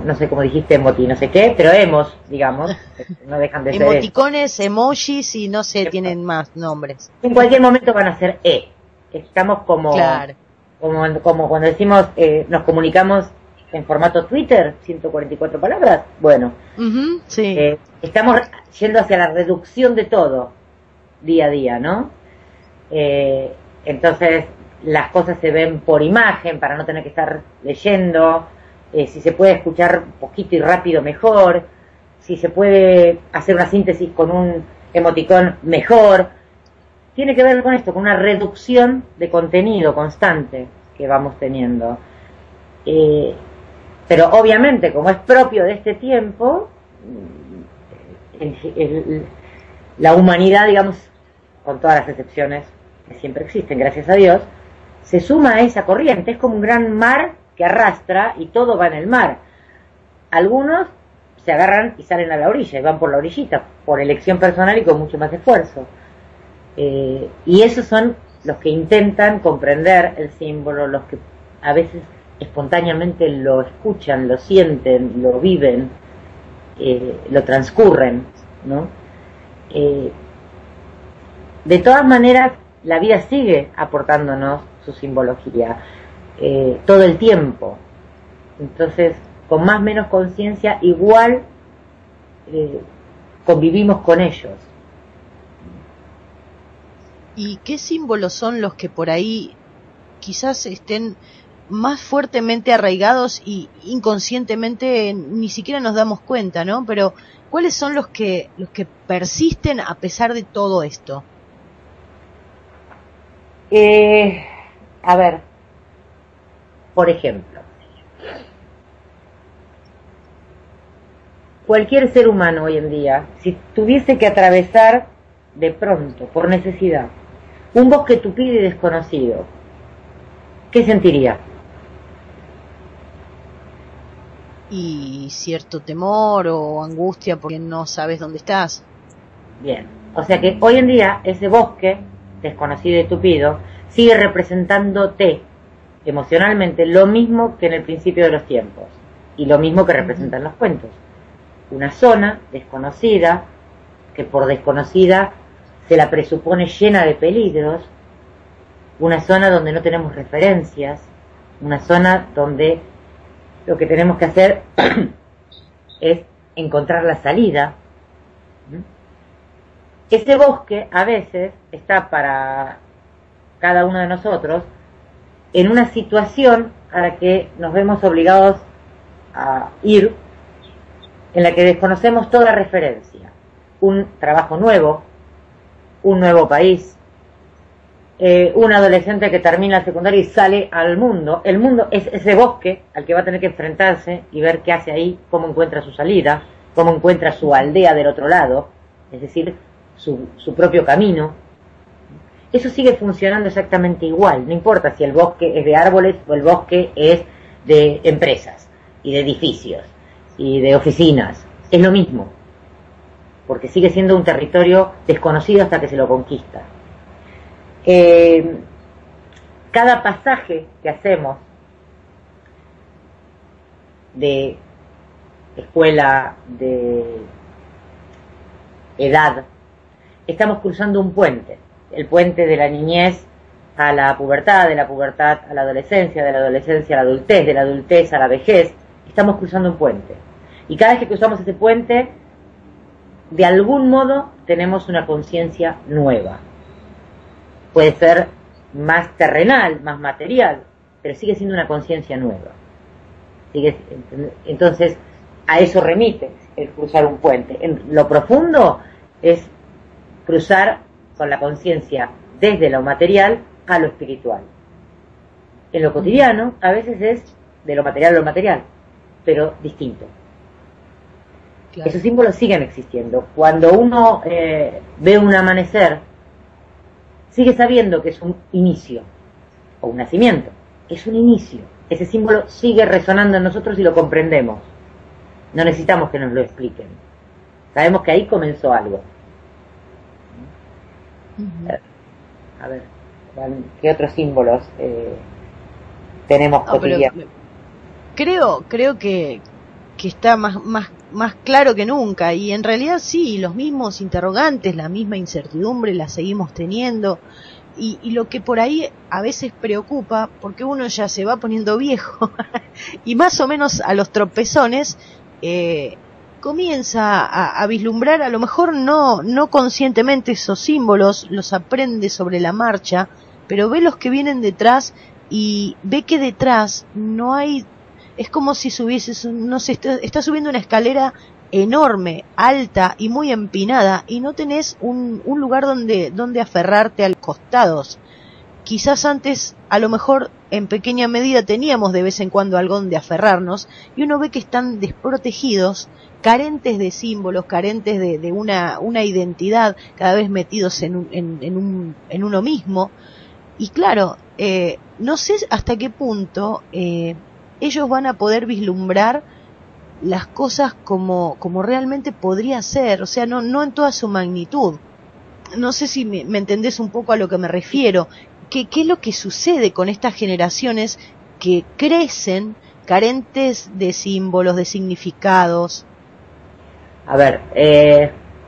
C: no sé cómo dijiste, emoti, no sé qué, pero digamos, no dejan de ser
B: emoticones, emojis y no sé, tienen más nombres.
C: En cualquier momento van a ser estamos como
B: claro.
C: como cuando decimos nos comunicamos en formato Twitter, 144 palabras, bueno,
B: sí.
C: Estamos yendo hacia la reducción de todo día a día, ¿no? Entonces las cosas se ven por imagen para no tener que estar leyendo, si se puede escuchar poquito y rápido mejor, si se puede hacer una síntesis con un emoticón mejor. Tiene que ver con esto, con una reducción de contenido constante que vamos teniendo. Pero obviamente, como es propio de este tiempo, la humanidad, digamos, con todas las excepciones que siempre existen, gracias a Dios, se suma a esa corriente. Es como un gran mar que arrastra y todo va en el mar. Algunos se agarran y salen a la orilla y van por la orillita, por elección personal y con mucho más esfuerzo. Y esos son los que intentan comprender el símbolo, los que a veces espontáneamente lo escuchan, lo sienten, lo viven, lo transcurren, ¿no? De todas maneras, la vida sigue aportándonos su simbología todo el tiempo. Entonces, con más o menos conciencia, igual convivimos con ellos.
B: ¿Y qué símbolos son los que por ahí quizás estén más fuertemente arraigados y inconscientemente ni siquiera nos damos cuenta, ¿no? Pero ¿cuáles son los que persisten a pesar de todo esto?
C: A ver, por ejemplo, cualquier ser humano hoy en día, si tuviese que atravesar de pronto, por necesidad, un bosque tupido y desconocido, ¿qué sentiría?
B: Y cierto temor o angustia porque no sabes dónde estás.
C: Bien, o sea que hoy en día ese bosque desconocido y tupido sigue representándote emocionalmente lo mismo que en el principio de los tiempos y lo mismo que representan los cuentos. Una zona desconocida, que por desconocida se la presupone llena de peligros, una zona donde no tenemos referencias, una zona donde lo que tenemos que hacer es encontrar la salida. Ese bosque a veces está para cada uno de nosotros en una situación a la que nos vemos obligados a ir, en la que desconocemos toda referencia. Un trabajo nuevo, un nuevo país, un adolescente que termina el secundario y sale al mundo. El mundo es ese bosque al que va a tener que enfrentarse y ver qué hace ahí, cómo encuentra su salida, cómo encuentra su aldea del otro lado, es decir, su propio camino. Eso sigue funcionando exactamente igual, no importa si el bosque es de árboles o el bosque es de empresas y de edificios y de oficinas, es lo mismo, porque sigue siendo un territorio desconocido hasta que se lo conquista. Cada pasaje que hacemos de escuela, de edad, estamos cruzando un puente, el puente de la niñez a la pubertad, de la pubertad a la adolescencia, de la adolescencia a la adultez, de la adultez a la vejez. Estamos cruzando un puente. Y cada vez que cruzamos ese puente, de algún modo tenemos una conciencia nueva. Puede ser más terrenal, más material, pero sigue siendo una conciencia nueva. Entonces, a eso remite el cruzar un puente. En lo profundo es cruzar con la conciencia desde lo material a lo espiritual. En lo cotidiano, a veces es de lo material a lo material, pero distinto. Claro. Esos símbolos siguen existiendo. Cuando uno ve un amanecer, sigue sabiendo que es un inicio, o un nacimiento, es un inicio. Ese símbolo sigue resonando en nosotros y lo comprendemos. No necesitamos que nos lo expliquen. Sabemos que ahí comenzó algo. A ver, ¿qué otros símbolos tenemos cotidianos?
B: Creo que está más claro que nunca, y en realidad sí, los mismos interrogantes, la misma incertidumbre la seguimos teniendo, y lo que por ahí a veces preocupa, porque uno ya se va poniendo viejo y más o menos a los tropezones comienza a vislumbrar, a lo mejor no conscientemente, esos símbolos, los aprende sobre la marcha, pero ve los que vienen detrás y ve que detrás no hay, es como si subieses, no sé, está subiendo una escalera enorme, alta y muy empinada, y no tenés un lugar donde aferrarte a los costados. Quizás antes, a lo mejor en pequeña medida, teníamos de vez en cuando algo donde aferrarnos, y uno ve que están desprotegidos, carentes de símbolos, carentes de una identidad, cada vez metidos en uno mismo. Y claro, no sé hasta qué punto ellos van a poder vislumbrar las cosas como realmente podría ser, o sea, no en toda su magnitud. No sé si me entendés un poco a lo que me refiero. ¿Qué es lo que sucede con estas generaciones que crecen carentes de símbolos, de significados?
C: A ver,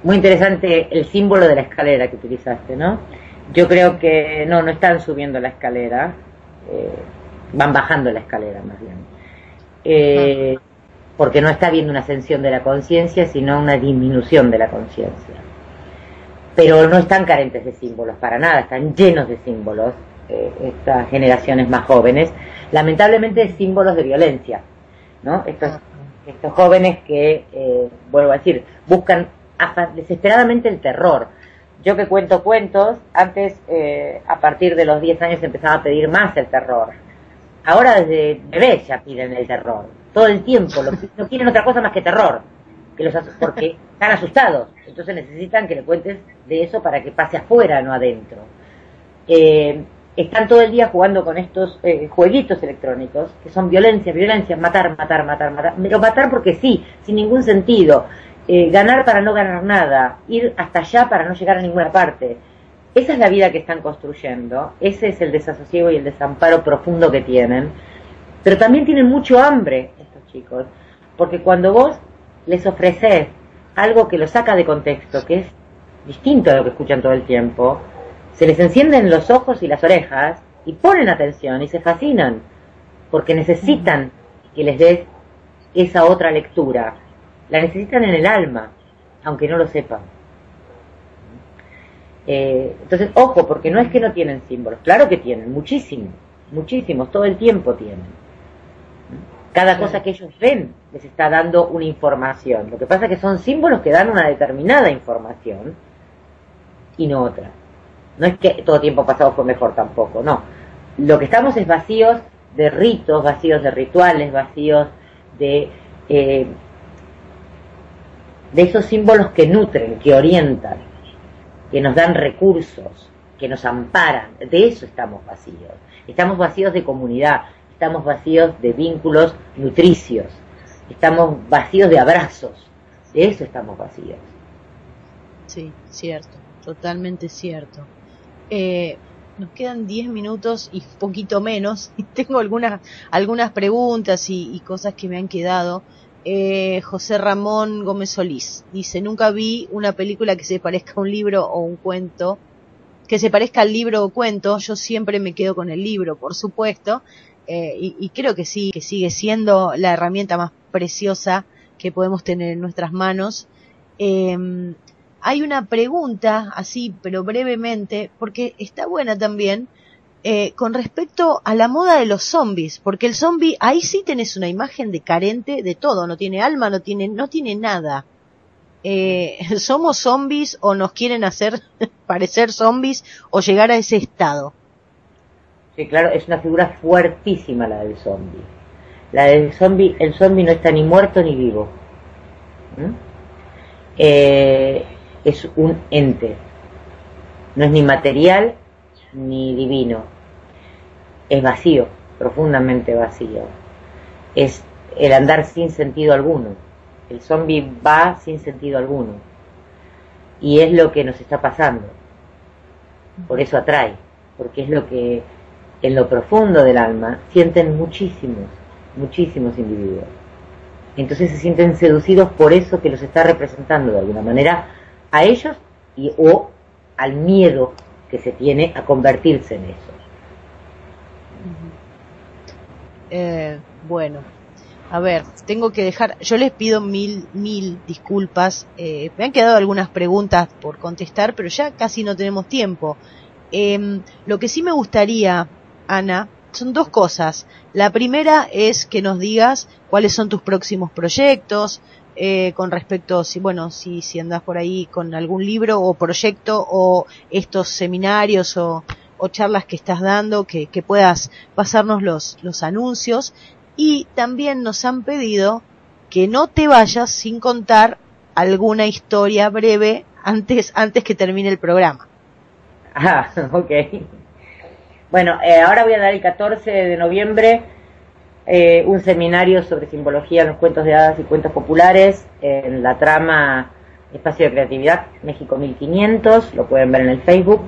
C: muy interesante el símbolo de la escalera que utilizaste, ¿no? Yo creo que no están subiendo la escalera, van bajando la escalera más bien, porque no está habiendo una ascensión de la conciencia, sino una disminución de la conciencia. Pero no están carentes de símbolos, para nada, están llenos de símbolos, estas generaciones más jóvenes, lamentablemente símbolos de violencia, ¿no? Estos jóvenes que, vuelvo a decir, buscan desesperadamente el terror. Yo que cuento cuentos, antes, a partir de los 10 años empezaba a pedir más el terror. Ahora desde bebés ya piden el terror, todo el tiempo, no quieren otra cosa más que terror, porque están asustados, entonces necesitan que le cuentes de eso para que pase afuera, no adentro. están todo el día jugando con estos jueguitos electrónicos, que son violencia, matar, pero matar porque sí, sin ningún sentido, ganar para no ganar nada, ir hasta allá para no llegar a ninguna parte. Esa es la vida que están construyendo, ese es el desasosiego y el desamparo profundo que tienen, pero también tienen mucho hambre estos chicos, porque cuando vos les ofreces algo que los saca de contexto, que es distinto a lo que escuchan todo el tiempo, se les encienden los ojos y las orejas y ponen atención y se fascinan porque necesitan que les des esa otra lectura. La necesitan en el alma, aunque no lo sepan. Entonces, ojo, porque no es que no tienen símbolos. Claro que tienen, muchísimos, todo el tiempo tienen. Cada cosa que ellos ven les está dando una información. Lo que pasa es que son símbolos que dan una determinada información y no otra. No es que todo tiempo pasado fue mejor tampoco, no. Lo que estamos es vacíos de ritos, vacíos de rituales, vacíos de esos símbolos que nutren, que orientan, que nos dan recursos, que nos amparan. De eso estamos vacíos. Estamos vacíos de comunidad, estamos vacíos de vínculos nutricios, estamos vacíos de abrazos. De eso estamos vacíos.
B: Sí, cierto, totalmente cierto. Nos quedan 10 minutos y poquito menos, y tengo algunas preguntas y cosas que me han quedado. José Ramón Gómez Solís dice: nunca vi una película que se parezca a un libro o un cuento, que se parezca al libro o cuento. Yo siempre me quedo con el libro, por supuesto, y creo que sí, que sigue siendo la herramienta más preciosa que podemos tener en nuestras manos. Hay una pregunta, así, pero brevemente, porque está buena también, con respecto a la moda de los zombies, porque el zombie, ahí sí tenés una imagen de carente de todo, no tiene alma, no tiene nada. ¿Somos zombies o nos quieren hacer parecer zombies o llegar a ese estado?
C: Sí, claro, es una figura fuertísima la del zombie. La del zombie, el zombie no está ni muerto ni vivo. Es un ente, no es ni material ni divino, es vacío, profundamente vacío, es el andar sin sentido alguno. El zombie va sin sentido alguno y es lo que nos está pasando, por eso atrae, porque es lo que en lo profundo del alma sienten muchísimos individuos. Entonces se sienten seducidos por eso que los está representando de alguna manera a ellos o al miedo que se tiene a convertirse en eso.
B: Bueno, a ver, tengo que dejar, yo les pido mil disculpas, me han quedado algunas preguntas por contestar, pero ya casi no tenemos tiempo. Lo que sí me gustaría, Ana, son dos cosas. La primera es que nos digas cuáles son tus próximos proyectos, con respecto, si andas por ahí con algún libro o proyecto o estos seminarios o charlas que estás dando, que puedas pasarnos los anuncios. Y también nos han pedido que no te vayas sin contar alguna historia breve antes que termine el programa.
C: Ah, ok. Bueno, ahora voy a dar el 14 de noviembre un seminario sobre simbología en los cuentos de hadas y cuentos populares en la trama Espacio de Creatividad México 1500, lo pueden ver en el Facebook.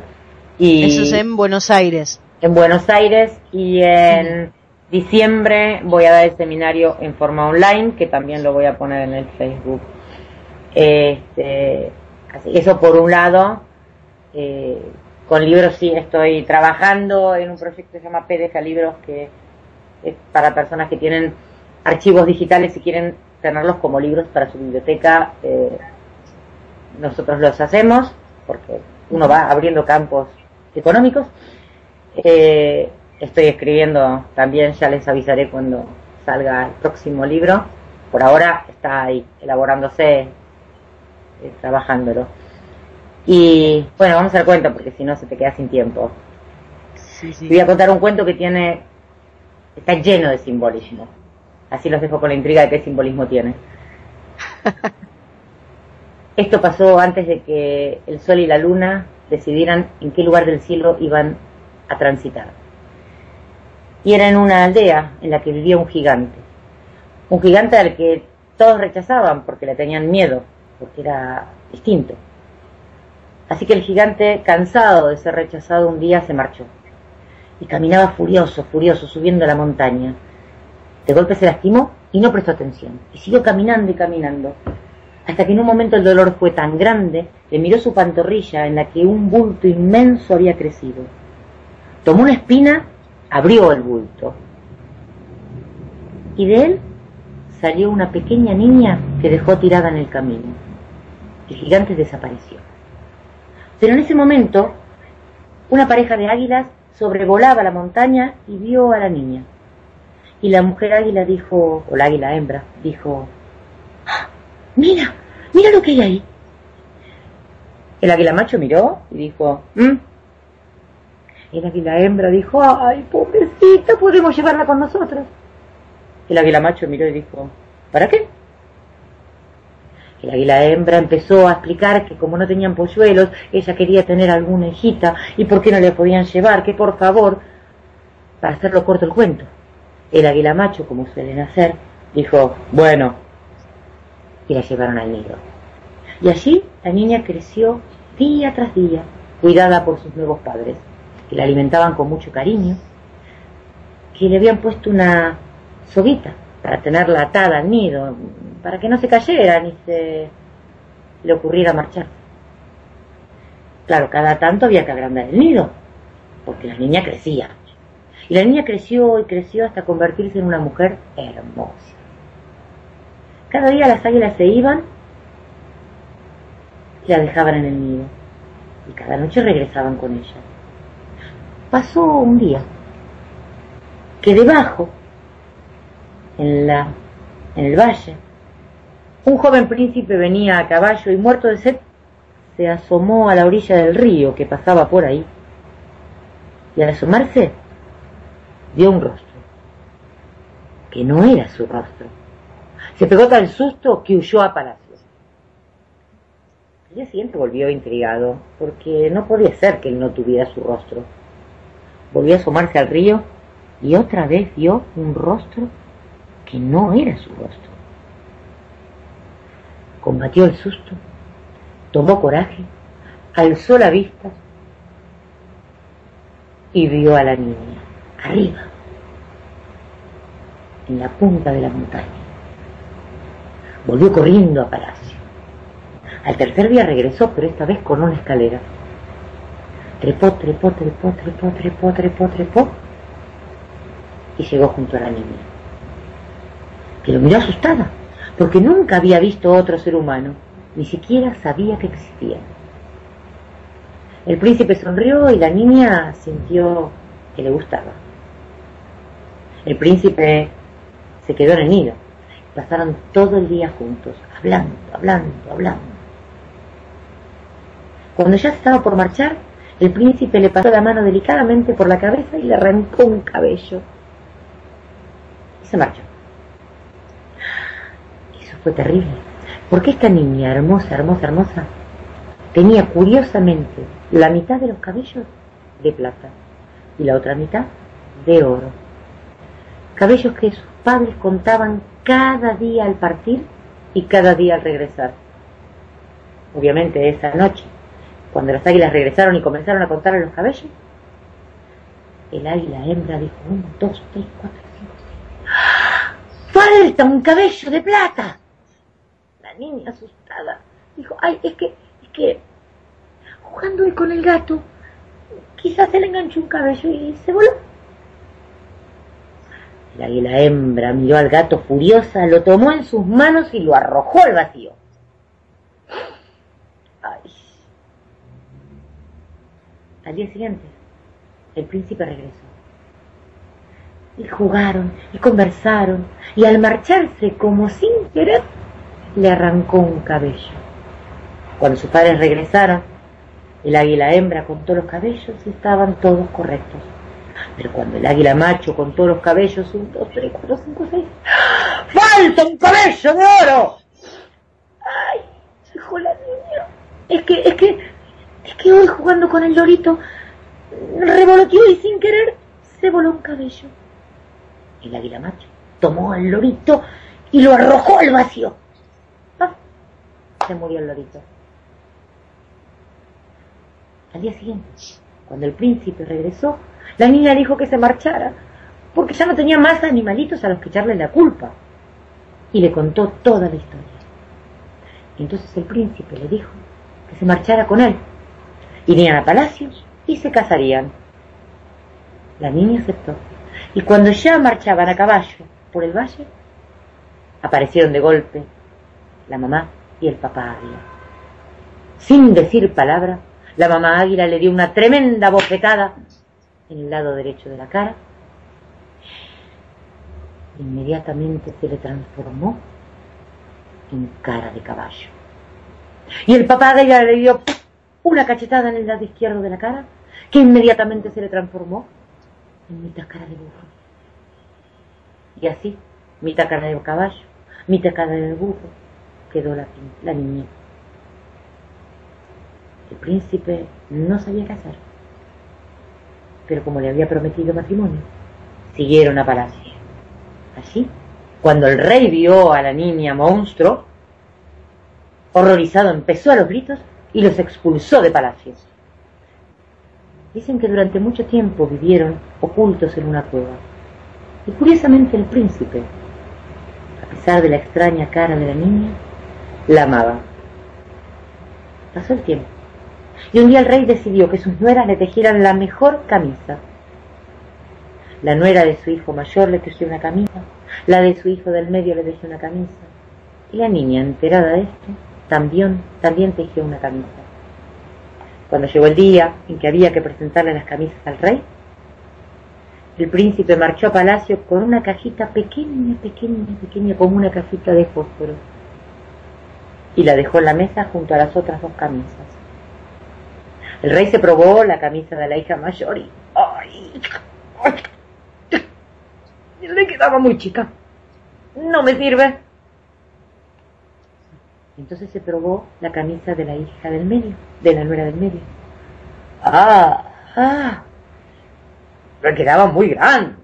C: Y
B: eso es en Buenos Aires.
C: En Buenos Aires, y en diciembre voy a dar el seminario en forma online, que también lo voy a poner en el Facebook. Así, eso por un lado. Con libros sí estoy trabajando en un proyecto que se llama PDF Libros, que es para personas que tienen archivos digitales y quieren tenerlos como libros para su biblioteca. Nosotros los hacemos porque uno va abriendo campos económicos. Estoy escribiendo también, ya les avisaré cuando salga el próximo libro. Por ahora está ahí elaborándose, trabajándolo. Y bueno, vamos al cuento porque si no se te queda sin tiempo.
B: Sí.
C: Voy a contar un cuento que está lleno de simbolismo. Así los dejo con la intriga de qué simbolismo tiene. Esto pasó antes de que el sol y la luna decidieran en qué lugar del cielo iban a transitar. Y era en una aldea en la que vivía un gigante al que todos rechazaban porque le tenían miedo, porque era distinto. Así que el gigante, cansado de ser rechazado, un día se marchó y caminaba furioso, subiendo la montaña. De golpe se lastimó y no prestó atención, y siguió caminando y caminando, hasta que en un momento el dolor fue tan grande que miró su pantorrilla en la que un bulto inmenso había crecido. Tomó una espina, abrió el bulto, y de él salió una pequeña niña que dejó tirada en el camino. El gigante desapareció. Pero en ese momento, una pareja de águilas sobrevolaba la montaña y vio a la niña. Y la mujer águila dijo, o la águila hembra, dijo: ¡Ah, mira lo que hay ahí! El águila macho miró y dijo: El águila hembra dijo: ¡ay, pobrecita, podemos llevarla con nosotros! El águila macho miró y dijo: ¿para qué? El águila hembra empezó a explicar que como no tenían polluelos, ella quería tener alguna hijita, y por qué no le podían llevar, que por favor, para hacerlo corto el cuento. El águila macho, como suelen hacer, dijo: bueno, y la llevaron al nido. Y allí la niña creció día tras día, cuidada por sus nuevos padres, que la alimentaban con mucho cariño, que le habían puesto una soguita para tenerla atada al nido, para que no se cayera ni se le ocurriera marchar. Claro, cada tanto había que agrandar el nido, porque la niña crecía. Y la niña creció y creció hasta convertirse en una mujer hermosa. Cada día las águilas se iban y la dejaban en el nido, y cada noche regresaban con ella. Pasó un día que debajo, en el valle, un joven príncipe venía a caballo y, muerto de sed, se asomó a la orilla del río que pasaba por ahí, y al asomarse vio un rostro que no era su rostro. Se pegó tal susto que huyó a palacio. El día siguiente volvió intrigado, porque no podía ser que él no tuviera su rostro. Volvió a asomarse al río y otra vez vio un rostro que no era su rostro. Combatió el susto, tomó coraje, alzó la vista y vio a la niña arriba, en la punta de la montaña. Volvió corriendo a palacio. Al tercer día regresó, pero esta vez con una escalera. Trepó y llegó junto a la niña, que lo miró asustada, porque nunca había visto otro ser humano, ni siquiera sabía que existía. El príncipe sonrió y la niña sintió que le gustaba. El príncipe se quedó en el nido. Pasaron todo el día juntos, hablando. Cuando ya se estaba por marchar, el príncipe le pasó la mano delicadamente por la cabeza y le arrancó un cabello. Y se marchó. Eso fue terrible, porque esta niña hermosa, tenía curiosamente la mitad de los cabellos de plata y la otra mitad de oro. Cabellos que sus padres contaban cada día al partir y cada día al regresar. Obviamente esa noche, cuando las águilas regresaron y comenzaron a contar los cabellos, el águila hembra dijo: 1, 2, 3, 4, 5, 6. ¡Falta un cabello de plata! La niña, asustada, dijo: ay, es que jugando hoy con el gato, quizás se le enganchó un cabello y se voló. El águila hembra miró al gato furiosa, lo tomó en sus manos y lo arrojó al vacío. Ay. Al día siguiente, el príncipe regresó. Y jugaron y conversaron, y al marcharse, como sin querer, le arrancó un cabello. Cuando sus padres regresaron, el águila hembra contó los cabellos y estaban todos correctos. Pero cuando el águila macho contó los cabellos, 1, 2, 3, 4, 5, 6, ¡falta un cabello de oro! ¡Ay! Dijo la niña. Es que hoy jugando con el lorito revoloteó y sin querer se voló un cabello. El águila macho tomó al lorito y lo arrojó al vacío. ¡Ah! Se murió el lorito. Al día siguiente, cuando el príncipe regresó, la niña dijo que se marchara, porque ya no tenía más animalitos a los que echarle la culpa. Y le contó toda la historia. Y entonces el príncipe le dijo que se marchara con él. Irían a palacio y se casarían. La niña aceptó. Y cuando ya marchaban a caballo por el valle, aparecieron de golpe la mamá y el papá águila. Sin decir palabra, la mamá águila le dio una tremenda bofetada en el lado derecho de la cara. Inmediatamente se le transformó en cara de caballo. Y el papá águila le dio una cachetada en el lado izquierdo de la cara, que inmediatamente se le transformó en mitad cara de burro. Y así, mitad cara de caballo, mitad cara de burro, quedó la niña. El príncipe no sabía qué hacer, pero como le había prometido matrimonio, siguieron a palacio. Allí, cuando el rey vio a la niña monstruo, horrorizado empezó a los gritos y los expulsó de palacio. Dicen que durante mucho tiempo vivieron ocultos en una cueva. Y curiosamente el príncipe, a pesar de la extraña cara de la niña, la amaba. Pasó el tiempo. Y un día el rey decidió que sus nueras le tejieran la mejor camisa. La nuera de su hijo mayor le tejió una camisa, la de su hijo del medio le tejió una camisa, y la niña, enterada de esto, también tejió una camisa. Cuando llegó el día en que había que presentarle las camisas al rey, el príncipe marchó a palacio con una cajita pequeña, como una cajita de fósforo, y la dejó en la mesa junto a las otras dos camisas. El rey se probó la camisa de la hija mayor y le quedaba muy chica. No me sirve. Entonces se probó la camisa de la hija del medio, de la nuera del medio. Le quedaba muy grande.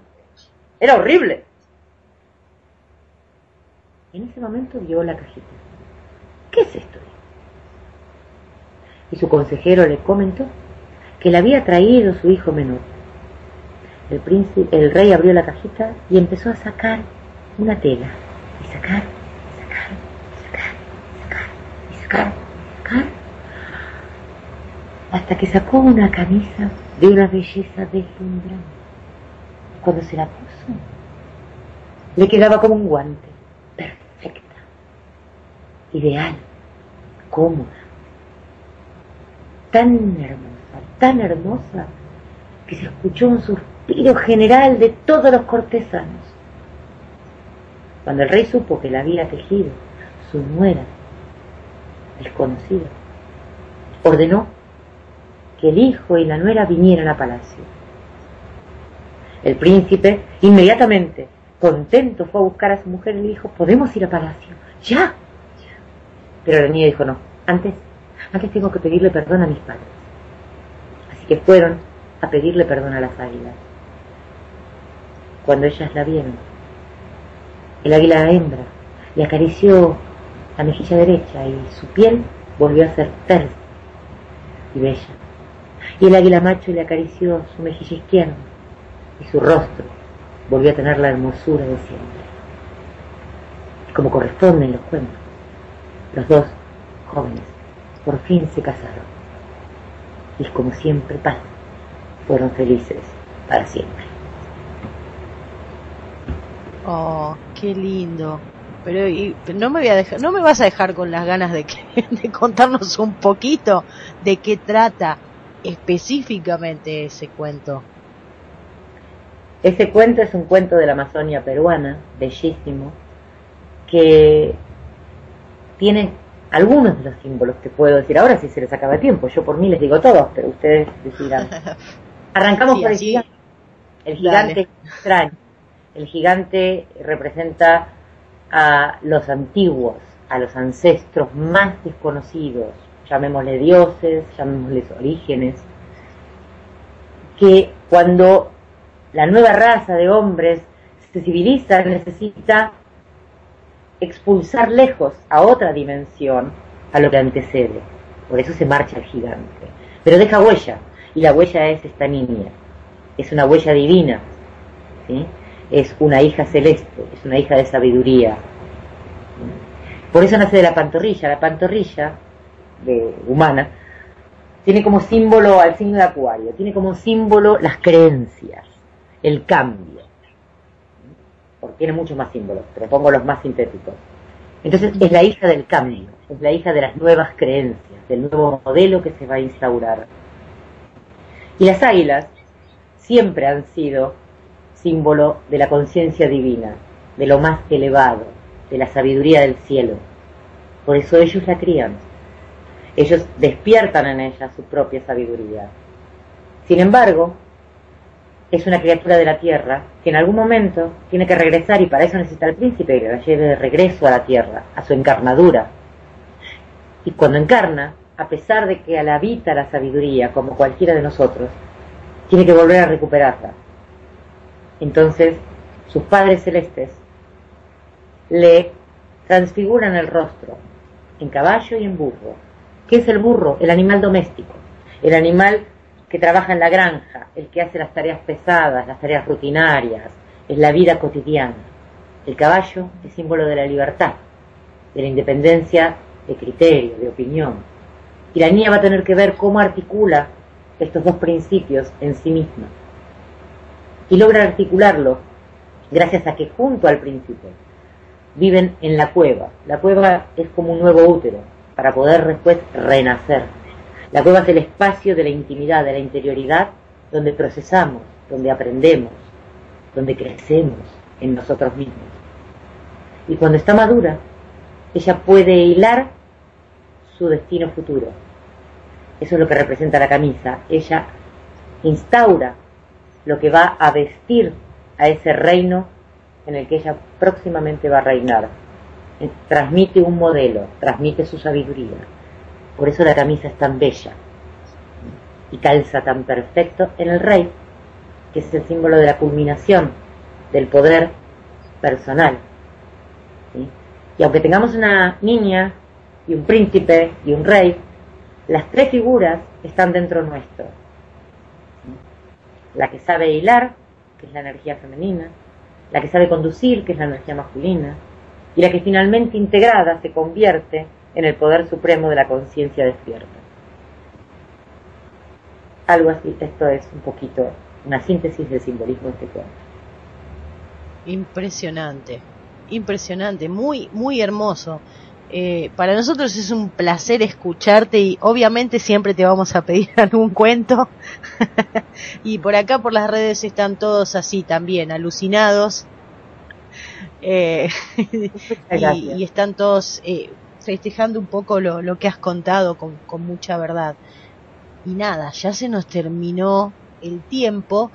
C: Era horrible. En ese momento vio la cajita. ¿Qué es esto? Y su consejero le comentó que le había traído su hijo menor. El rey abrió la cajita y empezó a sacar una tela. Y sacar, hasta que sacó una camisa de una belleza deslumbrante. Cuando se la puso, le quedaba como un guante, perfecta, ideal, cómoda, tan hermosa, que se escuchó un suspiro general de todos los cortesanos. Cuando el rey supo que la había tejido su nuera desconocida, ordenó que el hijo y la nuera vinieran a palacio. El príncipe inmediatamente, contento, fue a buscar a su mujer y le dijo: ¿podemos ir a palacio? ¡Ya! Pero la niña dijo: no, antes tengo que pedirle perdón a mis padres. Así que fueron a pedirle perdón a las águilas. Cuando ellas la vieron, el águila hembra le acarició la mejilla derecha y su piel volvió a ser tersa y bella. Y el águila macho le acarició su mejilla izquierda y su rostro volvió a tener la hermosura de siempre. Y como corresponde en los cuentos, los dos jóvenes por fin se casaron. Y como siempre pasa, fueron felices para siempre.
B: Oh, qué lindo. Pero no me vas a dejar con las ganas de contarnos un poquito de qué trata específicamente ese cuento.
C: Ese cuento es un cuento de la Amazonia peruana, bellísimo, que tiene algunos de los símbolos que puedo decir ahora si se les acaba el tiempo. Yo por mí les digo todos, pero ustedes decidirán. Arrancamos por el gigante extraño. El gigante representa a los antiguos, a los ancestros más desconocidos, llamémosle dioses, llamémosles orígenes, que cuando la nueva raza de hombres se civiliza, necesita expulsar lejos a otra dimensión a lo que antecede. Por eso se marcha el gigante. Pero deja huella, y la huella es esta niña. Es una huella divina, ¿sí? Es una hija celeste, es una hija de sabiduría. Por eso nace de la pantorrilla. La pantorrilla humana tiene como símbolo al signo de Acuario, tiene como símbolo las creencias, el cambio. Porque tiene muchos más símbolos, pero pongo los más sintéticos. Entonces es la hija del cambio, es la hija de las nuevas creencias, del nuevo modelo que se va a instaurar. Y las águilas siempre han sido símbolo de la conciencia divina, de lo más elevado, de la sabiduría del cielo. Por eso ellos la crían. Ellos despiertan en ella su propia sabiduría. Sin embargo, es una criatura de la tierra que en algún momento tiene que regresar, y para eso necesita al príncipe que la lleve de regreso a la tierra, a su encarnadura. Y cuando encarna, a pesar de que la habita la sabiduría como cualquiera de nosotros, tiene que volver a recuperarla. Entonces, sus padres celestes le transfiguran el rostro en caballo y en burro. ¿Qué es el burro? El animal doméstico, el animal que trabaja en la granja, el que hace las tareas pesadas, las tareas rutinarias, es la vida cotidiana. El caballo es símbolo de la libertad, de la independencia de criterio, de opinión. Y la niña va a tener que ver cómo articula estos dos principios en sí misma. Y logra articularlo gracias a que junto al príncipe viven en la cueva. La cueva es como un nuevo útero para poder después renacer. La cueva es el espacio de la intimidad, de la interioridad, donde procesamos, donde aprendemos, donde crecemos en nosotros mismos. Y cuando está madura, ella puede hilar su destino futuro. Eso es lo que representa la camisa. Ella instaura lo que va a vestir a ese reino en el que ella próximamente va a reinar. Transmite un modelo, transmite su sabiduría. Por eso la camisa es tan bella y calza tan perfecto en el rey, que es el símbolo de la culminación del poder personal, ¿sí? Y aunque tengamos una niña y un príncipe y un rey, las tres figuras están dentro nuestro, ¿sí? La que sabe hilar, que es la energía femenina, la que sabe conducir, que es la energía masculina, y la que finalmente integrada se convierte en el poder supremo de la conciencia despierta. Algo así. Esto es un poquito una síntesis del simbolismo de este cuento.
B: Impresionante, impresionante, muy, muy hermoso. Para nosotros es un placer escucharte y obviamente siempre te vamos a pedir algún cuento. Y por acá por las redes están todos así también, alucinados. Y están todos festejando un poco lo que has contado con mucha verdad. Y nada, ya se nos terminó el tiempo.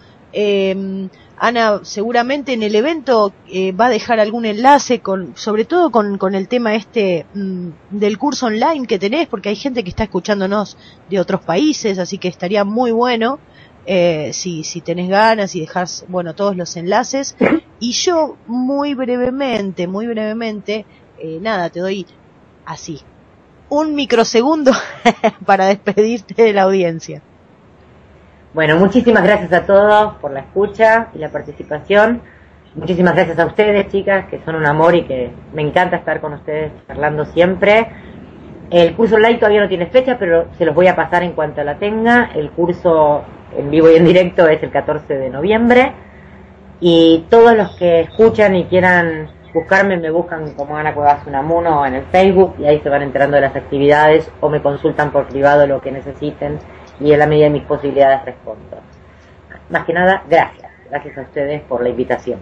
B: Ana seguramente en el evento va a dejar algún enlace sobre todo con el tema del curso online que tenés, porque hay gente que está escuchándonos de otros países, así que estaría muy bueno si tenés ganas y dejás todos los enlaces. Y yo muy brevemente nada, te doy así un microsegundo para despedirte de la audiencia.
C: Bueno, muchísimas gracias a todos por la escucha y la participación. Muchísimas gracias a ustedes, chicas, que son un amor y que me encanta estar con ustedes charlando siempre. El curso online todavía no tiene fecha, pero se los voy a pasar en cuanto la tenga. El curso en vivo y en directo es el 14 de noviembre. Y todos los que escuchan y quieran buscarme, me buscan como Ana Cuevas Unamuno en el Facebook, y ahí se van enterando de las actividades o me consultan por privado lo que necesiten, y en la medida de mis posibilidades respondo. Más que nada, gracias a ustedes por la invitación.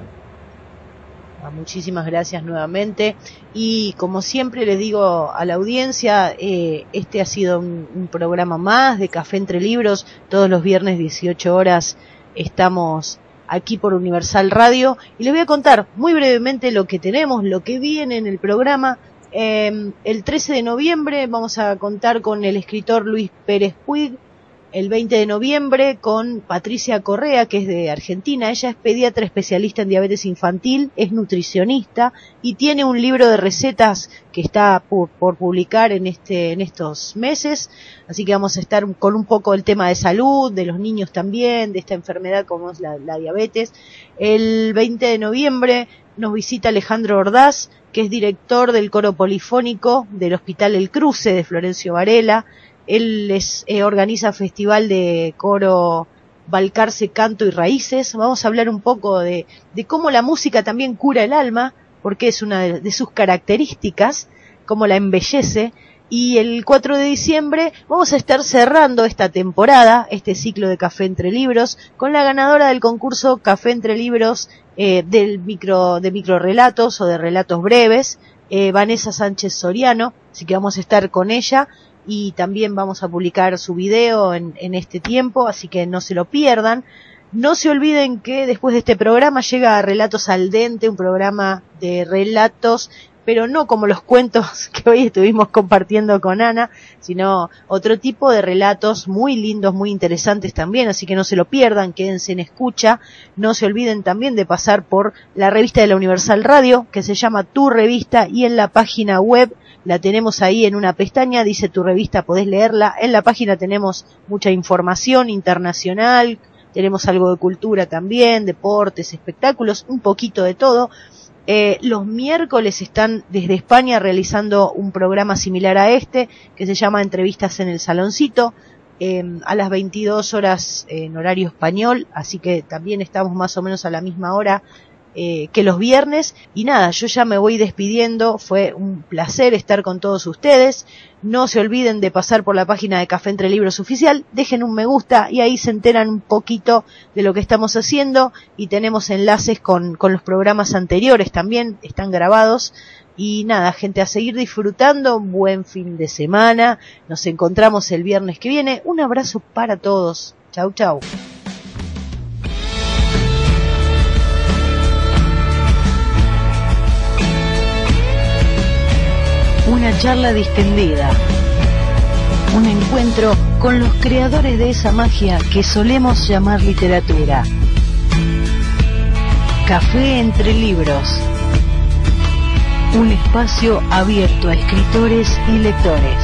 B: Muchísimas gracias nuevamente, y como siempre les digo a la audiencia, este ha sido un programa más de Café Entre Libros. Todos los viernes 18 horas estamos aquí por Universal Radio, y les voy a contar muy brevemente lo que tenemos, lo que viene en el programa. El 13 de noviembre vamos a contar con el escritor Luis Pérez Puig, El 20 de noviembre con Patricia Correa, que es de Argentina. Ella es pediatra especialista en diabetes infantil, es nutricionista y tiene un libro de recetas que está por publicar en estos meses. Así que vamos a estar con un poco el tema de salud, de los niños también, de esta enfermedad como es la diabetes. El 20 de noviembre nos visita Alejandro Ordaz, que es director del coro polifónico del Hospital El Cruce de Florencio Varela. Él organiza festival de coro Balcarce, Canto y Raíces. Vamos a hablar un poco de cómo la música también cura el alma, porque es una de sus características, cómo la embellece. Y el 4 de diciembre vamos a estar cerrando esta temporada, este ciclo de Café Entre Libros, con la ganadora del concurso Café Entre Libros de microrelatos o de relatos breves, Vanessa Sánchez Soriano. Así que vamos a estar con ella y también vamos a publicar su video en este tiempo, así que no se lo pierdan. No se olviden que después de este programa llega Relatos al Dente, un programa de relatos, pero no como los cuentos que hoy estuvimos compartiendo con Ana, sino otro tipo de relatos muy lindos, muy interesantes también, así que no se lo pierdan, quédense en escucha. No se olviden también de pasar por la revista de la Universal Radio, que se llama Tu Revista, y en la página web la tenemos ahí en una pestaña, dice Tu Revista, podés leerla. En la página tenemos mucha información internacional, tenemos algo de cultura también, deportes, espectáculos, un poquito de todo. Los miércoles están desde España realizando un programa similar a este, que se llama Entrevistas en el Saloncito, a las 22 horas en horario español, así que también estamos más o menos a la misma hora que los viernes. Y nada, yo ya me voy despidiendo, fue un placer estar con todos ustedes. No se olviden de pasar por la página de Café Entre Libros Oficial, dejen un me gusta y ahí se enteran un poquito de lo que estamos haciendo, y tenemos enlaces con los programas anteriores también, están grabados. Y nada, gente, a seguir disfrutando, buen fin de semana, nos encontramos el viernes que viene. Un abrazo para todos, chau chau. Una charla distendida, un encuentro con los creadores de esa magia que solemos llamar literatura. Café Entre Libros, un espacio abierto a escritores y lectores.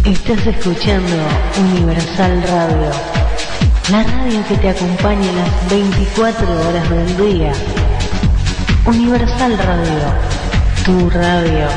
B: Estás escuchando Universal Radio. La radio que te acompaña las 24 horas del día. Universal Radio, tu radio.